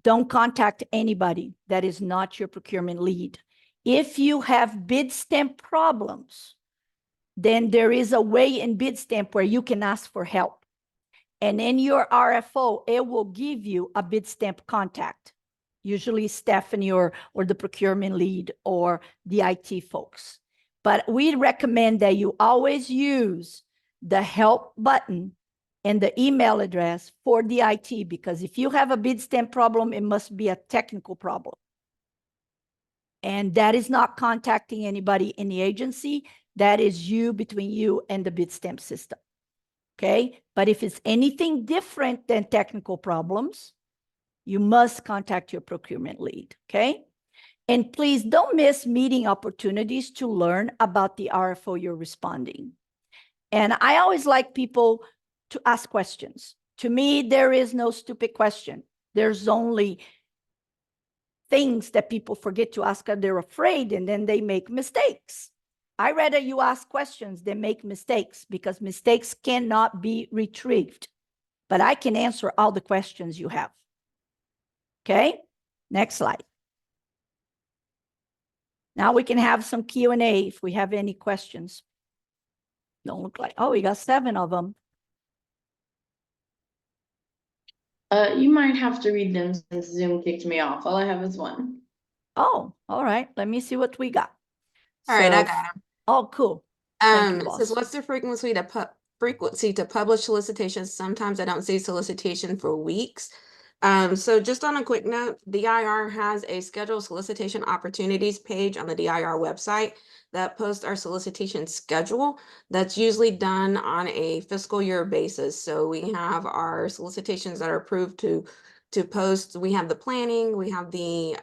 Don't contact anybody that is not your procurement lead. If you have BidStamp problems, then there is a way in BidStamp where you can ask for help. And in your RFO, it will give you a BidStamp contact, usually Stephanie or the procurement lead or the IT folks. But we recommend that you always use the help button and the email address for the IT, because if you have a BidStamp problem, it must be a technical problem. And that is not contacting anybody in the agency. That is between you and the BidStamp system. Okay, but if it's anything different than technical problems, you must contact your procurement lead, okay? And please don't miss meeting opportunities to learn about the RFO you're responding. And I always like people to ask questions. To me, there is no stupid question. There's only things that people forget to ask because they're afraid, and then they make mistakes. I rather you ask questions than make mistakes, because mistakes cannot be retrieved. But I can answer all the questions you have. Okay, next slide. Now we can have some Q&A if we have any questions. Don't look like, oh, we got 7 of them. You might have to read them since Zoom kicked me off. All I have is one. Oh, all right. Let me see what we got. All right, I So- got him. Oh, cool. Thank you, It says, boss. what's the frequency to publish solicitations? Sometimes I don't see solicitation for weeks. So just on a quick note, DIR has a scheduled solicitation opportunities page on the DIR website that posts our solicitation schedule. That's usually done on a fiscal year basis. So we have our solicitations that are approved to post. We have the planning, we have the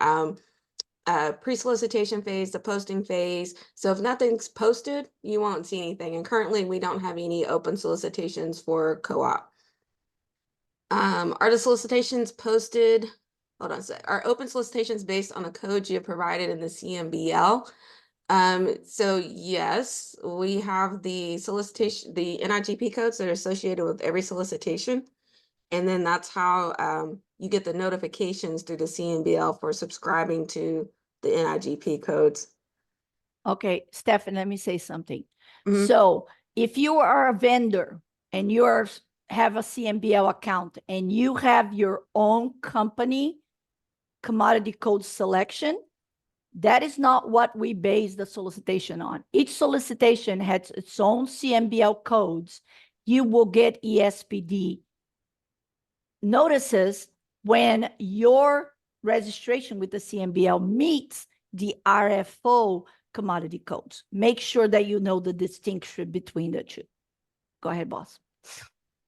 pre-solicitation phase, the posting phase. So if nothing's posted, you won't see anything. And currently we don't have any open solicitations for co-op. Are the solicitations posted? Hold on a sec. Are open solicitations based on the codes you have provided in the CMBL? So yes, we have the solicitation, the NIGP codes that are associated with every solicitation. And then that's how you get the notifications through the CMBL for subscribing to the NIGP codes. Okay, Stefan, let me say something. Mhm. So if you are a vendor and have a CMBL account and you have your own company commodity code selection, that is not what we base the solicitation on. Each solicitation has its own CMBL codes. You will get ESPD notices when your registration with the CMBL meets the RFO commodity codes. Make sure that you know the distinction between the two. Go ahead, boss.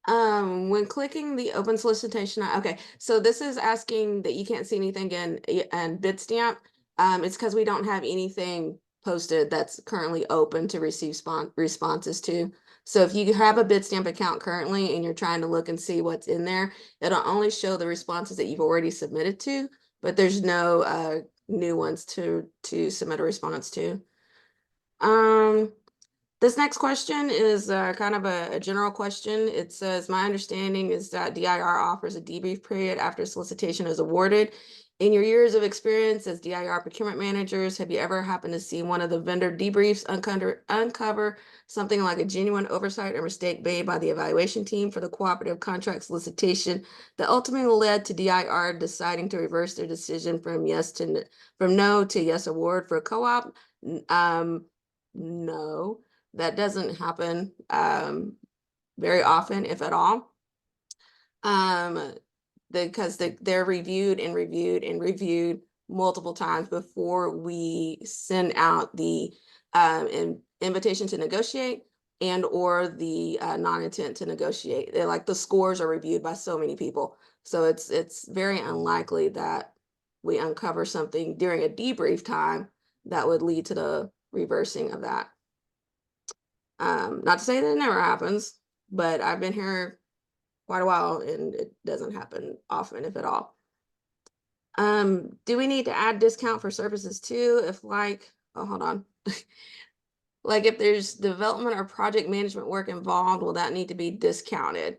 When clicking the open solicitation, okay, so this is asking that you can't see anything in BidStamp. It's because we don't have anything posted that's currently open to receive responses to. So if you have a BidStamp account currently and you're trying to look and see what's in there, it'll only show the responses that you've already submitted to, but there's no new ones to submit a response to. This next question is kind of a general question. It says, my understanding is that DIR offers a debrief period after solicitation is awarded. In your years of experience as DIR procurement managers, have you ever happened to see one of the vendor debriefs uncover something like a genuine oversight or mistake made by the evaluation team for the cooperative contract solicitation that ultimately led to DIR deciding to reverse their decision from no to yes award for a co-op? No. That doesn't happen very often, if at all. Because they're reviewed and reviewed and reviewed multiple times before we send out the invitation to negotiate and or the non-intent to negotiate. They're like the scores are reviewed by so many people. So it's very unlikely that we uncover something during a debrief time that would lead to the reversing of that. Not to say that it never happens, but I've been here quite a while and it doesn't happen often, if at all. Do we need to add discount for services too? If like, oh, hold on. Like if there's development or project management work involved, will that need to be discounted?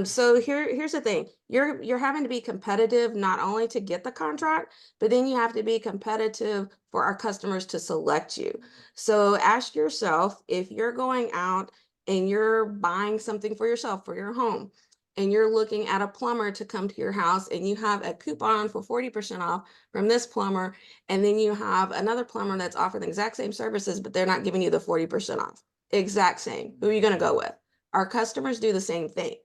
So here's the thing. You're having to be competitive not only to get the contract, but then you have to be competitive for our customers to select you. So ask yourself, if you're going out and you're buying something for yourself, for your home, and you're looking at a plumber to come to your house and you have a coupon for 40% off from this plumber, and then you have another plumber that's offering the exact same services, but they're not giving you the 40% off. Exact same. Who are you going to go with? Our customers do the same thing.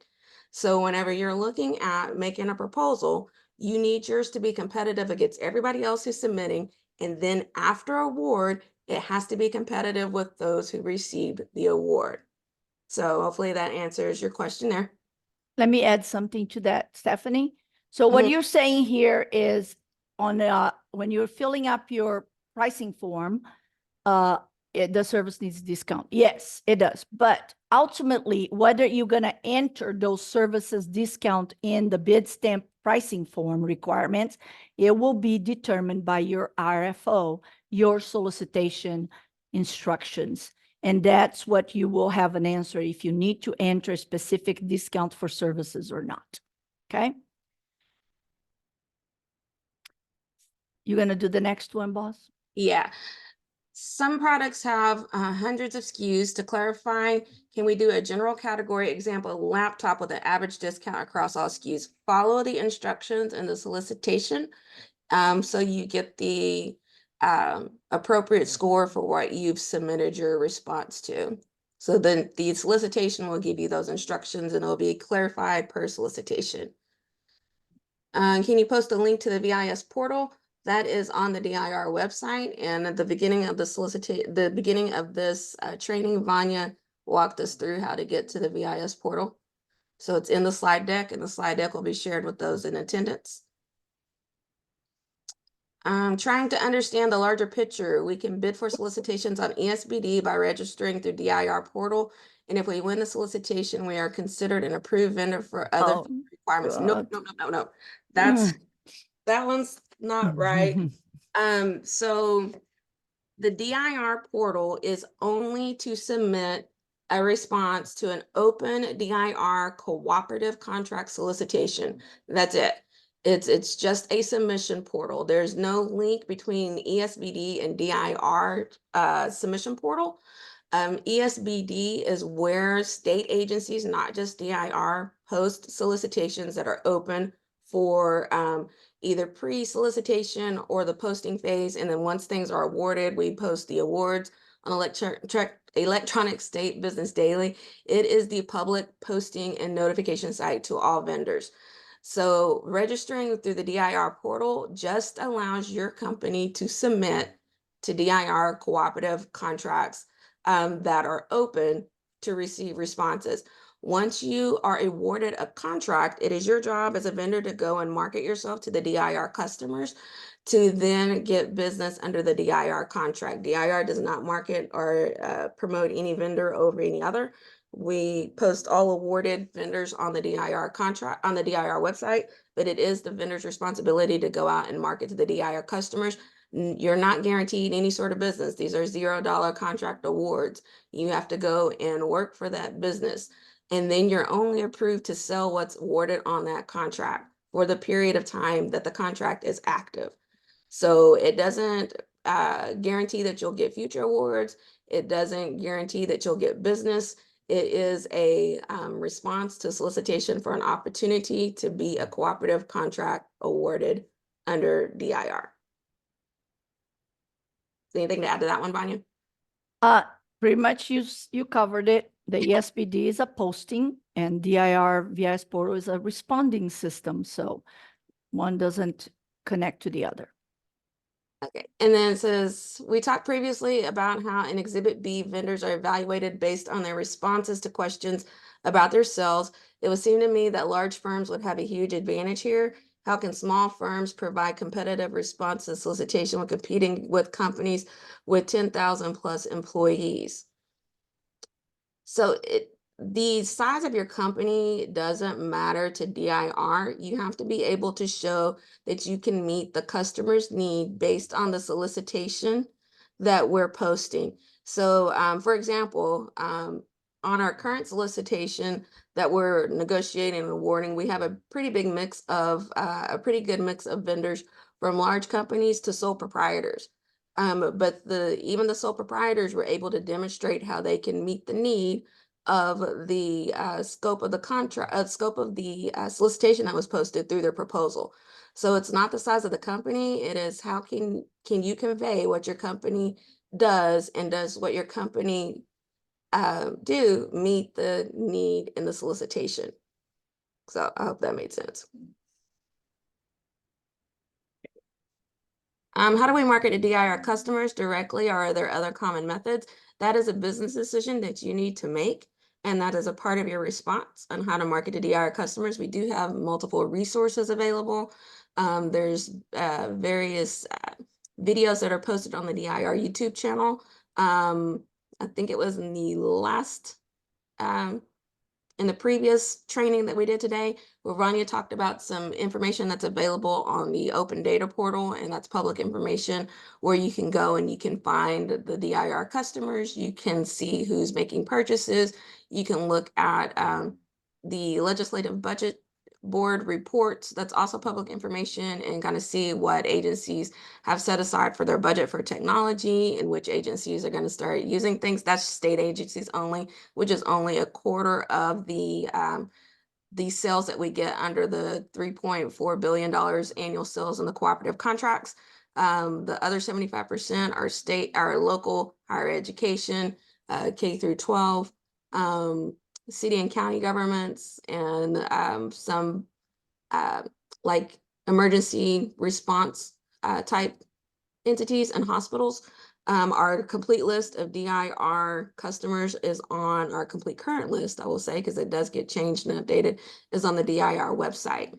So whenever you're looking at making a proposal, you need yours to be competitive against everybody else who's submitting. And then after award, it has to be competitive with those who received the award. So hopefully that answers your question there. Let me add something to that, Stephanie. So what Mhm. you're saying here is when you're filling up your pricing form, the service needs discount. Yes, it does. But ultimately, whether you're going to enter those services discount in the BidStamp pricing form requirements, it will be determined by your RFO, your solicitation instructions. And that's what you will have an answer if you need to enter a specific discount for services or not. Okay. You're going to do the next one, boss? Yeah. Some products have hundreds of SKUs. To clarify, can we do a general category example, laptop with an average discount across all SKUs? Follow the instructions in the solicitation so you get the appropriate score for what you've submitted your response to. So then the solicitation will give you those instructions and it'll be clarified per solicitation. Can you post a link to the VIS portal? That is on the DIR website, and at the beginning of this training, Vanya walked us through how to get to the VIS portal. So it's in the slide deck, and the slide deck will be shared with those in attendance. Trying to understand the larger picture, we can bid for solicitations on ESBD by registering through DIR portal. And if we win the solicitation, we are considered an approved vendor for other requirements. God. No. That one's not right. So the DIR portal is only to submit a response to an open DIR cooperative contract solicitation. That's it. It's just a submission portal. There's no link between ESBD and DIR submission portal. ESBD is where state agencies, not just DIR, post solicitations that are open for either pre-solicitation or the posting phase. And then once things are awarded, we post the awards on Electronic State Business Daily. It is the public posting and notification site to all vendors. So registering through the DIR portal just allows your company to submit to DIR cooperative contracts that are open to receive responses. Once you are awarded a contract, it is your job as a vendor to go and market yourself to the DIR customers to then get business under the DIR contract. DIR does not market or promote any vendor over any other. We post all awarded vendors on the DIR contract, on the DIR website, but it is the vendor's responsibility to go out and market to the DIR customers. You're not guaranteed any sort of business. These are $0 contract awards. You have to go and work for that business. And then you're only approved to sell what's awarded on that contract for the period of time that the contract is active. So it doesn't guarantee that you'll get future awards. It doesn't guarantee that you'll get business. It is a response to solicitation for an opportunity to be a cooperative contract awarded under DIR. Anything to add to that one, Vanya? Pretty much you covered it. The ESBD is a posting and DIR VIS portal is a responding system. So one doesn't connect to the other. Okay, and then it says, we talked previously about how in Exhibit B, vendors are evaluated based on their responses to questions about their sales. It would seem to me that large firms would have a huge advantage here. How can small firms provide competitive response to solicitation when competing with companies with 10,000 plus employees? So the size of your company doesn't matter to DIR. You have to be able to show that you can meet the customer's need based on the solicitation that we're posting. So for example, on our current solicitation that we're negotiating and awarding, we have a pretty big mix of, a pretty good mix of vendors from large companies to sole proprietors. But even the sole proprietors were able to demonstrate how they can meet the need of the scope of the contract, scope of the solicitation that was posted through their proposal. So it's not the size of the company, it is how can you convey what your company does, and does what your company do meet the need in the solicitation. So I hope that made sense. How do we market to DIR customers directly, or are there other common methods? That is a business decision that you need to make, and that is a part of your response on how to market to DIR customers. We do have multiple resources available There's various videos that are posted on the DIR YouTube channel. I think it was in the last in the previous training that we did today, where Rania talked about some information that's available on the open data portal, and that's public information where you can go and you can find the DIR customers, you can see who's making purchases, you can look at the legislative budget board reports, that's also public information, and kind of see what agencies have set aside for their budget for technology and which agencies are going to start using things. That's state agencies only, which is only a quarter of the sales that we get under the $3.4 billion annual sales in the cooperative contracts. The other 75% are state, are local higher education, K through 12, city and county governments, and some like emergency response type entities and hospitals. Our complete list of DIR customers is on our complete current list, I will say, because it does get changed and updated, is on the DIR website.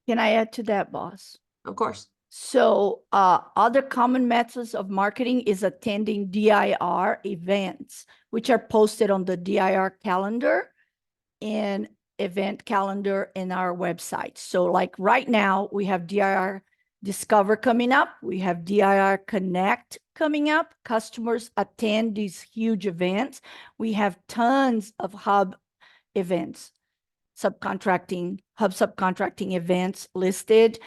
Can I add to that, boss? Of course. So other common methods of marketing is attending DIR events, which are posted on the DIR calendar and event calendar in our website. So like right now, we have DIR Discover coming up. We have DIR Connect coming up. Customers attend these huge events. We have tons of hub events, hub subcontracting events listed.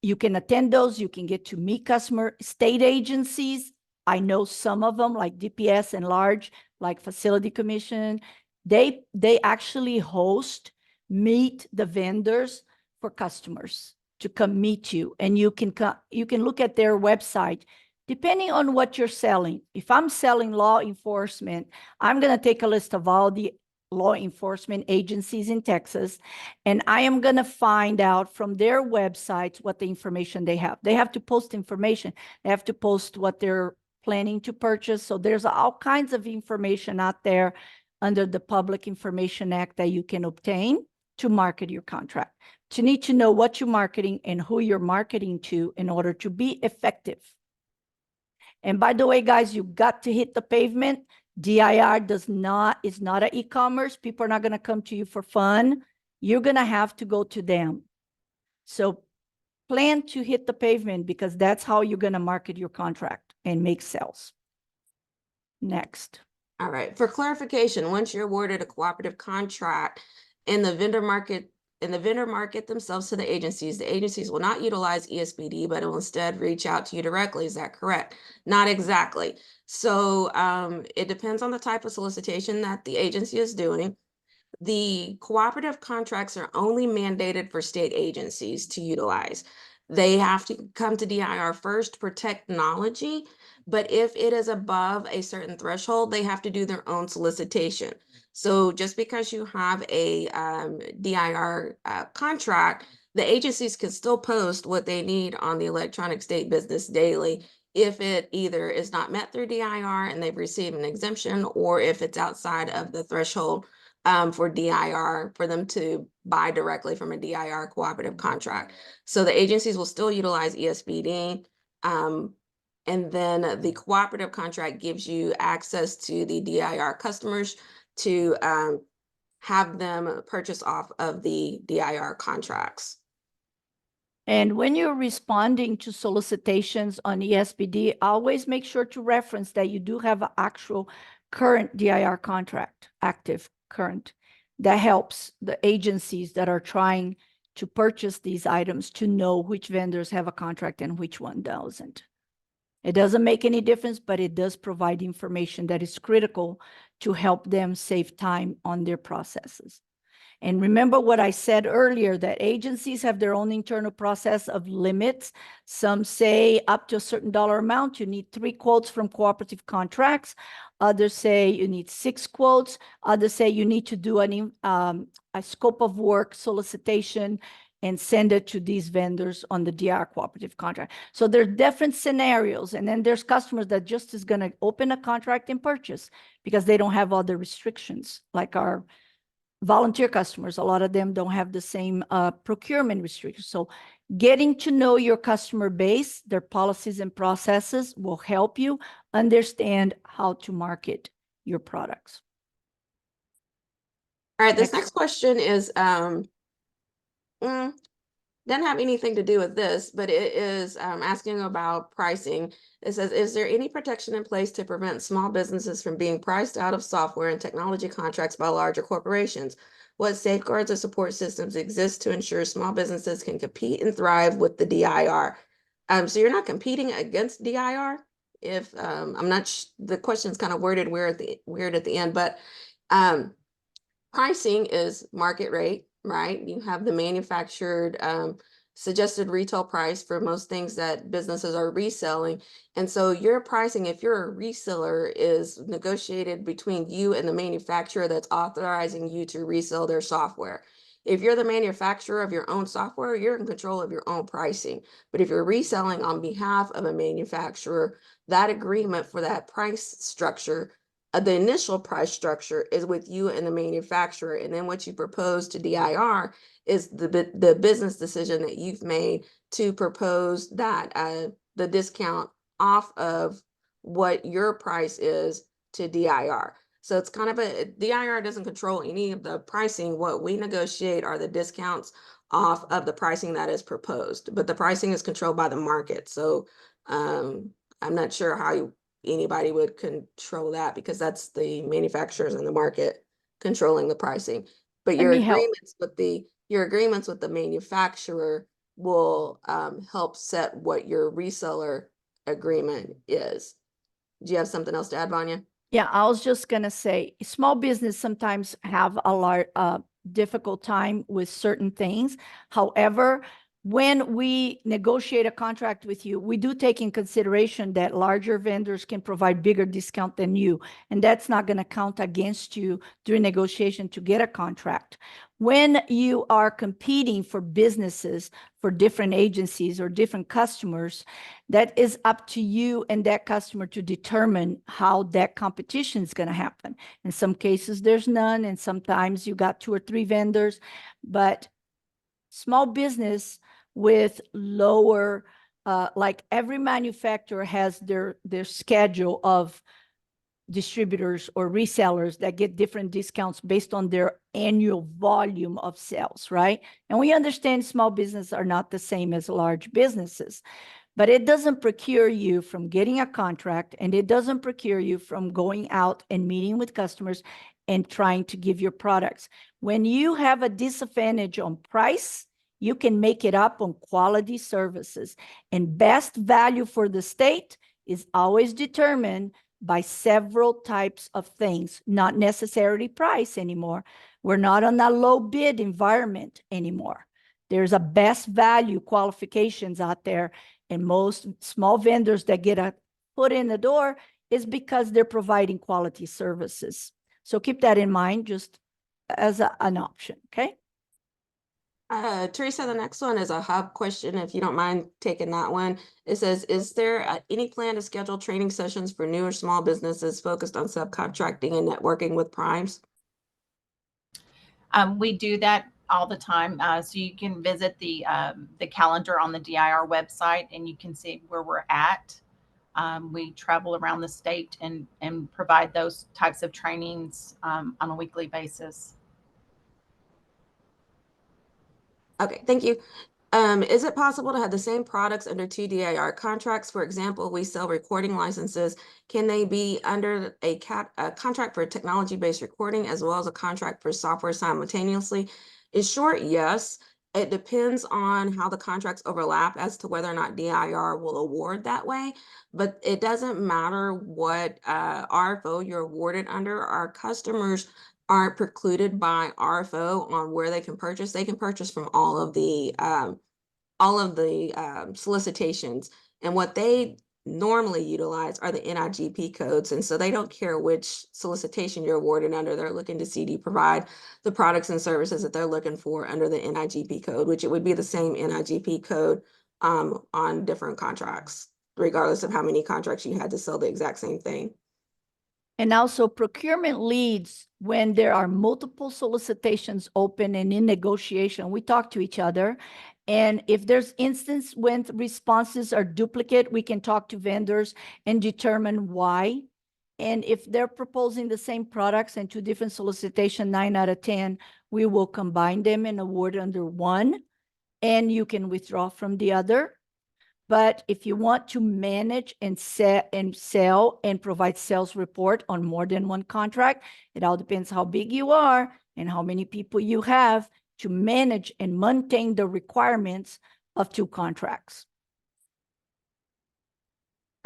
You can attend those. You can get to meet customer state agencies. I know some of them like DPS and large, like Facility Commission. They actually host, meet the vendors for customers to come meet you. And you can look at their website, depending on what you're selling. If I'm selling law enforcement, I'm going to take a list of all the law enforcement agencies in Texas, and I am going to find out from their websites what the information they have. They have to post information. They have to post what they're planning to purchase. So there's all kinds of information out there under the Public Information Act that you can obtain to market your contract. But you need to know what you're marketing and who you're marketing to in order to be effective. And by the way, guys, you've got to hit the pavement. DIR is not an e-commerce. People are not going to come to you for fun. You're going to have to go to them. So plan to hit the pavement, because that's how you're going to market your contract and make sales. Next. All right. For clarification, once you're awarded a cooperative contract in the vendor market, themselves to the agencies will not utilize ESPD, but it will instead reach out to you directly. Is that correct? Not exactly. So it depends on the type of solicitation that the agency is doing. The cooperative contracts are only mandated for state agencies to utilize. They have to come to DIR first for technology, but if it is above a certain threshold, they have to do their own solicitation. So just because you have a DIR contract, the agencies can still post what they need on the electronic state business daily if it either is not met through DIR and they've received an exemption, or if it's outside of the threshold for DIR for them to buy directly from a DIR cooperative contract. So the agencies will still utilize ESPD. And then the cooperative contract gives you access to the DIR customers to have them purchase off of the DIR contracts. And when you're responding to solicitations on ESPD, always make sure to reference that you do have an actual current DIR contract, active current. That helps the agencies that are trying to purchase these items to know which vendors have a contract and which one doesn't. It doesn't make any difference, but it does provide information that is critical to help them save time on their processes. And remember what I said earlier, that agencies have their own internal process of limits. Some say up to a certain dollar amount, you need 3 quotes from cooperative contracts. Others say you need 6 quotes. Others say you need to do a scope of work solicitation and send it to these vendors on the DIR cooperative contract. So there are different scenarios. And then there's customers that just is going to open a contract and purchase because they don't have other restrictions like our volunteer customers, a lot of them don't have the same procurement restrictions. So getting to know your customer base, their policies and processes will help you understand how to market your products. All right, this Next. next question is doesn't have anything to do with this, but it is asking about pricing. It says, is there any protection in place to prevent small businesses from being priced out of software and technology contracts by larger corporations? What safeguards or support systems exist to ensure small businesses can compete and thrive with the DIR? So you're not competing against DIR? If I'm not, the question is kind of worded weird at the end, but pricing is market rate, right? You have the manufactured suggested retail price for most things that businesses are reselling. And so your pricing, if you're a reseller, is negotiated between you and the manufacturer that's authorizing you to resell their software. If you're the manufacturer of your own software, you're in control of your own pricing. But if you're reselling on behalf of a manufacturer, that agreement for that price structure, the initial price structure is with you and the manufacturer. And then what you propose to DIR is the business decision that you've made to propose that the discount off of what your price is to DIR. So it's kind of DIR doesn't control any of the pricing. What we negotiate are the discounts off of the pricing that is proposed, but the pricing is controlled by the market. So I'm not sure how anybody would control that, because that's the manufacturers and the market controlling the pricing. But your agreements with the manufacturer will help set what your reseller agreement is. Do you have something else to add, Vanya? Yeah, I was just gonna say, small business sometimes have a difficult time with certain things. However, when we negotiate a contract with you, we do take in consideration that larger vendors can provide bigger discount than you, and that's not going to count against you during negotiation to get a contract. When you are competing for businesses, for different agencies or different customers, that is up to you and that customer to determine how that competition is going to happen. In some cases, there's none, and sometimes you got 2 or 3 vendors, but small business with lower, like every manufacturer has their schedule of distributors or resellers that get different discounts based on their annual volume of sales, right? And we understand small businesses are not the same as large businesses, but it doesn't procure you from getting a contract, and it doesn't procure you from going out and meeting with customers and trying to give your products. When you have a disadvantage on price, you can make it up on quality services. And best value for the state is always determined by several types of things, not necessarily price anymore. We're not on a low bid environment anymore. There's a best value qualifications out there, and most small vendors that get a foot in the door is because they're providing quality services. So keep that in mind, just as an option, okay? Teresa, the next one is a hub question, if you don't mind taking that one. It says, is there any plan to schedule training sessions for newer small businesses focused on subcontracting and networking with primes? We do that all the time. So you can visit the calendar on the DIR website, and you can see where we're at. We travel around the state and provide those types of trainings on a weekly basis. Okay, thank you. Is it possible to have the same products under 2 DIR contracts? For example, we sell recording licenses. Can they be under a contract for technology-based recording as well as a contract for software simultaneously? In short, yes. It depends on how the contracts overlap as to whether or not DIR will award that way. But it doesn't matter what RFO you're awarded under. Our customers aren't precluded by RFO on where they can purchase. They can purchase from all of the solicitations, and what they normally utilize are the NIGP codes. And so they don't care which solicitation you're awarded under. They're looking to see, do you provide the products and services that they're looking for under the NIGP code, which it would be the same NIGP code on different contracts, regardless of how many contracts you had to sell the exact same thing. And also procurement leads, when there are multiple solicitations open and in negotiation, we talk to each other. And if there's instance when responses are duplicate, we can talk to vendors and determine why. And if they're proposing the same products and two different solicitations, 9 out of 10, we will combine them and award under one, and you can withdraw from the other. But if you want to manage and sell and provide sales report on more than one contract, it all depends how big you are and how many people you have to manage and maintain the requirements of two contracts.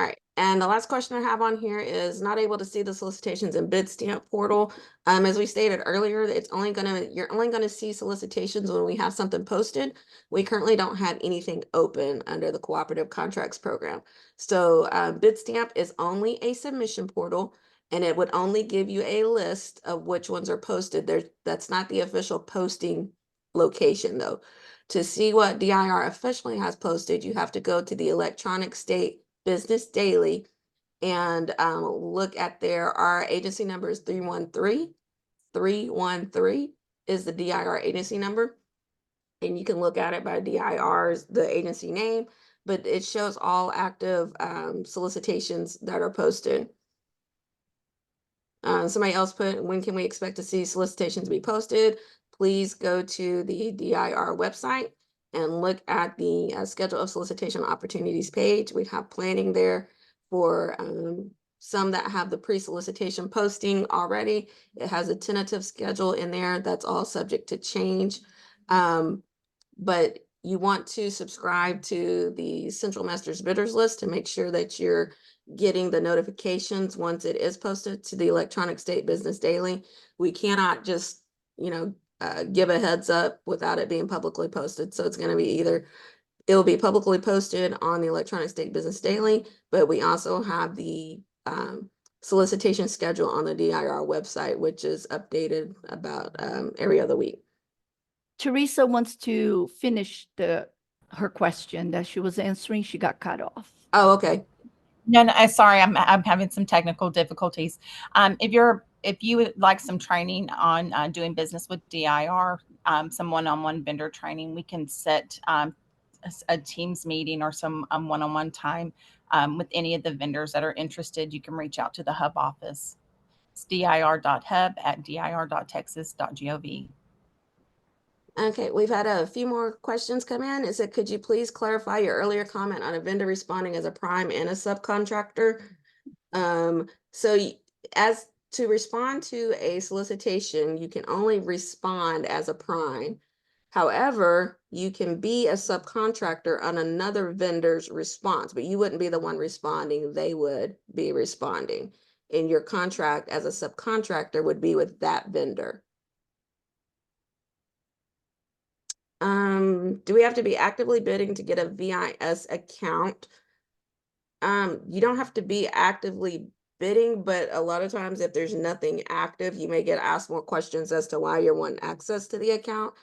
All right, and the last question I have on here is not able to see the solicitations in BidStamp portal. As we stated earlier, you're only gonna see solicitations when we have something posted. We currently don't have anything open under the Cooperative Contracts Program. So BidStamp is only a submission portal, and it would only give you a list of which ones are posted. That's not the official posting location though. To see what DIR officially has posted, you have to go to the electronic state Business Daily and look at our agency number is 313. 313 is the DIR agency number. And you can look at it by DIR's, the agency name, but it shows all active solicitations that are posted. Somebody else put, when can we expect to see solicitations be posted? Please go to the DIR website and look at the schedule of solicitation opportunities page. We have planning there for some that have the pre-solicitation posting already. It has a tentative schedule in there that's all subject to change. But you want to subscribe to the Central Masters bidders list to make sure that you're getting the notifications once it is posted to the electronic state business daily. We cannot just, give a heads up without it being publicly posted. So it's going to be it'll be publicly posted on the electronic state business daily, but we also have the solicitation schedule on the DIR website, which is updated about every other week. Teresa wants to finish her question that she was answering. She got cut off. Oh, okay. No, sorry, I'm having some technical difficulties. If you would like some training on doing business with DIR, some one-on-one vendor training, we can set a Teams meeting or some one-on-one time with any of the vendors that are interested. You can reach out to the hub office. It's dir.hub@dir.texas.gov. Okay, we've had a few more questions come in. It said, could you please clarify your earlier comment on a vendor responding as a prime and a subcontractor? As to respond to a solicitation, you can only respond as a prime. However, you can be a subcontractor on another vendor's response, but you wouldn't be the one responding, they would be responding. And your contract as a subcontractor would be with that vendor. Do we have to be actively bidding to get a VIS account? You don't have to be actively bidding, but a lot of times if there's nothing active, you may get asked more questions as to why you're wanting access to the account.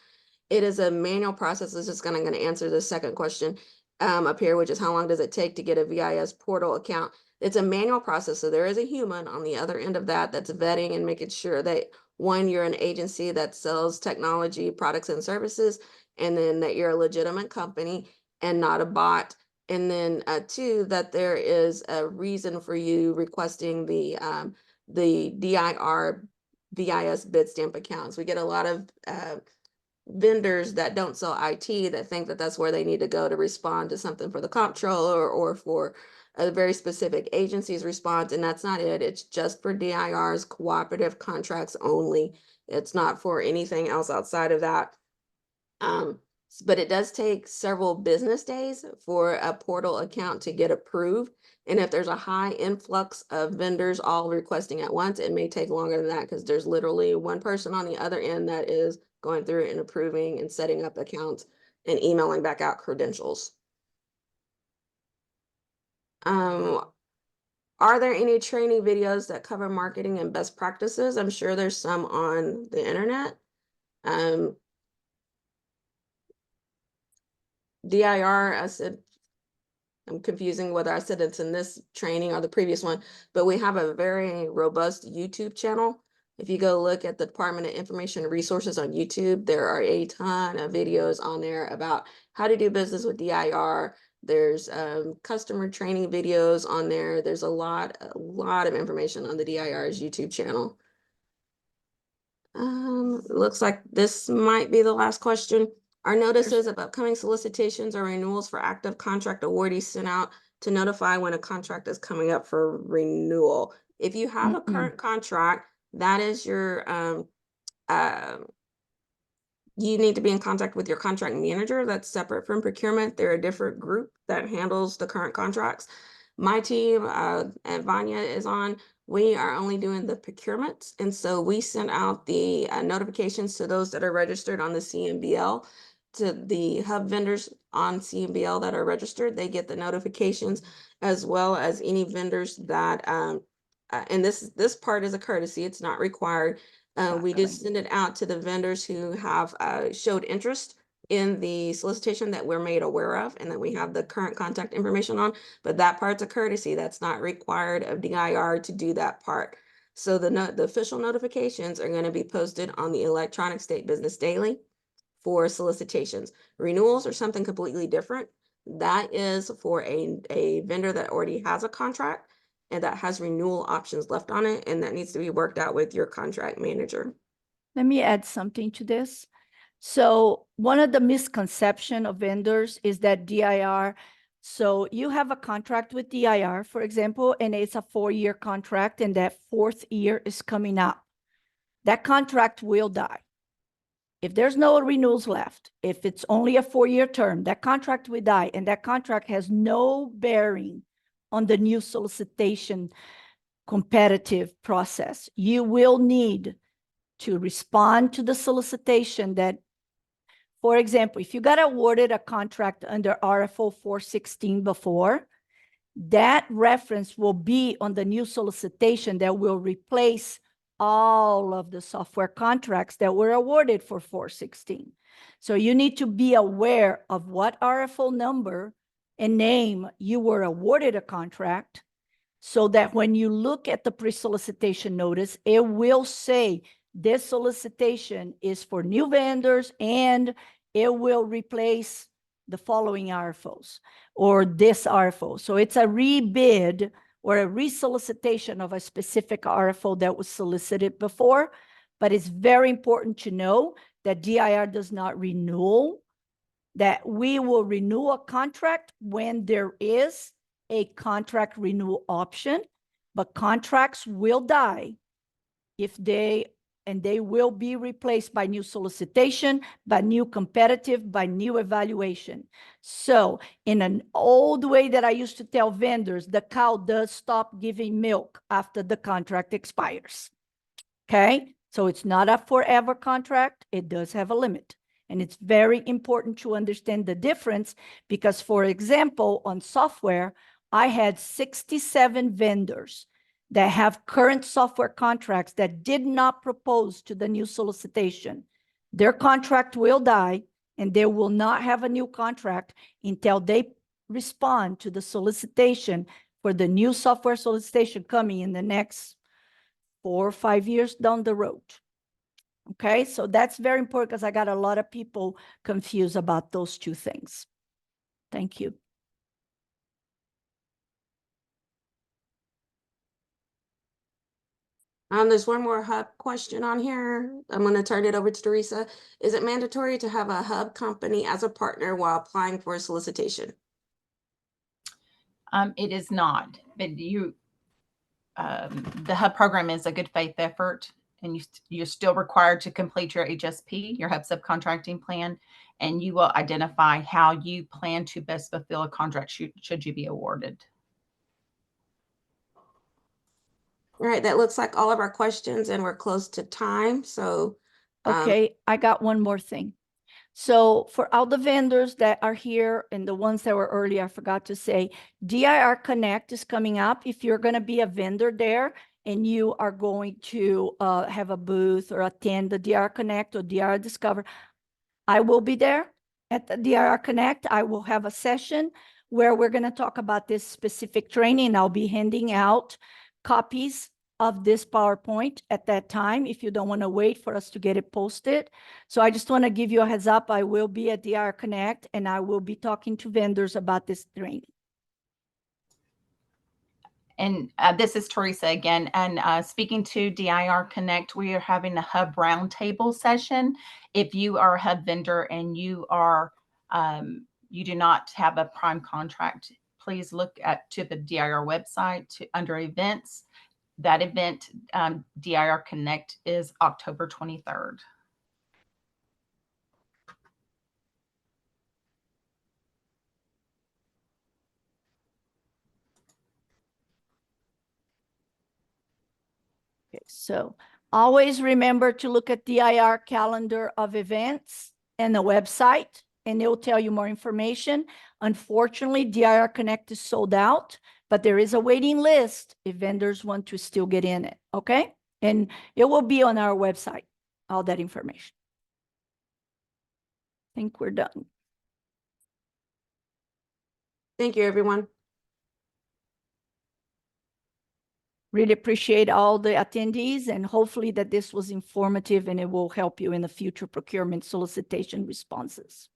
It is a manual process. This is going to answer the second question up here, which is how long does it take to get a VIS portal account? It's a manual process. So there is a human on the other end of that's vetting and making sure that, one, you're an agency that sells technology products and services, and then that you're a legitimate company and not a bot. And then two, that there is a reason for you requesting the DIR VIS BidStamp accounts. We get a lot of vendors that don't sell IT that think that that's where they need to go to respond to something for the comptroller or for a very specific agency's response, and that's not it. It's just for DIR's cooperative contracts only. It's not for anything else outside of that. But it does take several business days for a portal account to get approved. And if there's a high influx of vendors all requesting at once, it may take longer than that because there's literally one person on the other end that is going through and approving and setting up accounts and emailing back out credentials. Are there any training videos that cover marketing and best practices? I'm sure there's some on the internet. DIR, I said, I'm confusing whether I said it's in this training or the previous one, but we have a very robust YouTube channel. If you go look at the Department of Information and Resources on YouTube, there are a ton of videos on there about how to do business with DIR. There's customer training videos on there. There's a lot of information on the DIR's YouTube channel. Looks like this might be the last question. Are notices of upcoming solicitations or renewals for active contract awardees sent out to notify when a contract is coming up for renewal? If you have a current contract, that is your you need to be in contact with your contract manager. That's separate from procurement. They're a different group that handles the current contracts. My team, and Vanya is on, we are only doing the procurements. And so we send out the notifications to those that are registered on the CMBL, to the hub vendors on CMBL that are registered. They get the notifications, as well as any vendors that, and this part is a courtesy, it's not required. We did send it out to the vendors who have showed interest in the solicitation that we're made aware of and that we have the current contact information on, but that part's a courtesy. That's not required of DIR to do that part. So the official notifications are going to be posted on the Electronic State Business Daily for solicitations. Renewals are something completely different. That is for a vendor that already has a contract and that has renewal options left on it, and that needs to be worked out with your contract manager. Let me add something to this. So one of the misconception of vendors is that DIR, so you have a contract with DIR, for example, and it's a 4-year contract, and that 4th year is coming up. That contract will die. If there's no renewals left, if it's only a 4-year term, that contract will die, and that contract has no bearing on the new solicitation competitive process. You will need to respond to the solicitation that, for example, if you got awarded a contract under RFO 416 before, that reference will be on the new solicitation that will replace all of the software contracts that were awarded for 416. So you need to be aware of what RFO number and name you were awarded a contract, so that when you look at the pre-solicitation notice, it will say this solicitation is for new vendors and it will replace the following RFOs or this RFO. So it's a rebid or a resolicitation of a specific RFO that was solicited before, but it's very important to know that DIR does not renew, that we will renew a contract when there is a contract renewal option, but contracts will die if they will be replaced by new solicitation, by new competitive, by new evaluation. So in an old way that I used to tell vendors, the cow does stop giving milk after the contract expires. Okay, so it's not a forever contract. It does have a limit. And it's very important to understand the difference because, for example, on software, I had 67 vendors that have current software contracts that did not propose to the new solicitation. Their contract will die and they will not have a new contract until they respond to the solicitation for the new software solicitation coming in the next 4 or 5 years down the road. Okay, so that's very important because I got a lot of people confused about those two things. Thank you. There's one more hub question on here. I'm going to turn it over to Teresa. Is it mandatory to have a hub company as a partner while applying for a solicitation? It is not, but the hub program is a good faith effort, and you're still required to complete your HSP, your hub subcontracting plan, and you will identify how you plan to best fulfill a contract should you be awarded. All right, that looks like all of our questions, and we're close to time. So, Okay, I got one more thing. So for all the vendors that are here and the ones that were early, I forgot to say, DIR Connect is coming up. If you're going to be a vendor there and you are going to have a booth or attend the DIR Connect or DIR Discover, I will be there at the DIR Connect. I will have a session where we're going to talk about this specific training. I'll be handing out copies of this PowerPoint at that time if you don't want to wait for us to get it posted. So I just want to give you a heads up. I will be at DIR Connect and I will be talking to vendors about this training. And this is Teresa again. And speaking to DIR Connect, we are having a hub roundtable session. If you are a hub vendor and you are you do not have a prime contract, please look to the DIR website under events. That event, DIR Connect, is October 23rd. Okay, so always remember to look at DIR calendar of events and the website, and it will tell you more information. Unfortunately, DIR Connect is sold out, but there is a waiting list if vendors want to still get in it, okay? And it will be on our website, all that information. I think we're done. Thank you, everyone. Really appreciate all the attendees, and hopefully that this was informative and it will help you in the future procurement solicitation responses.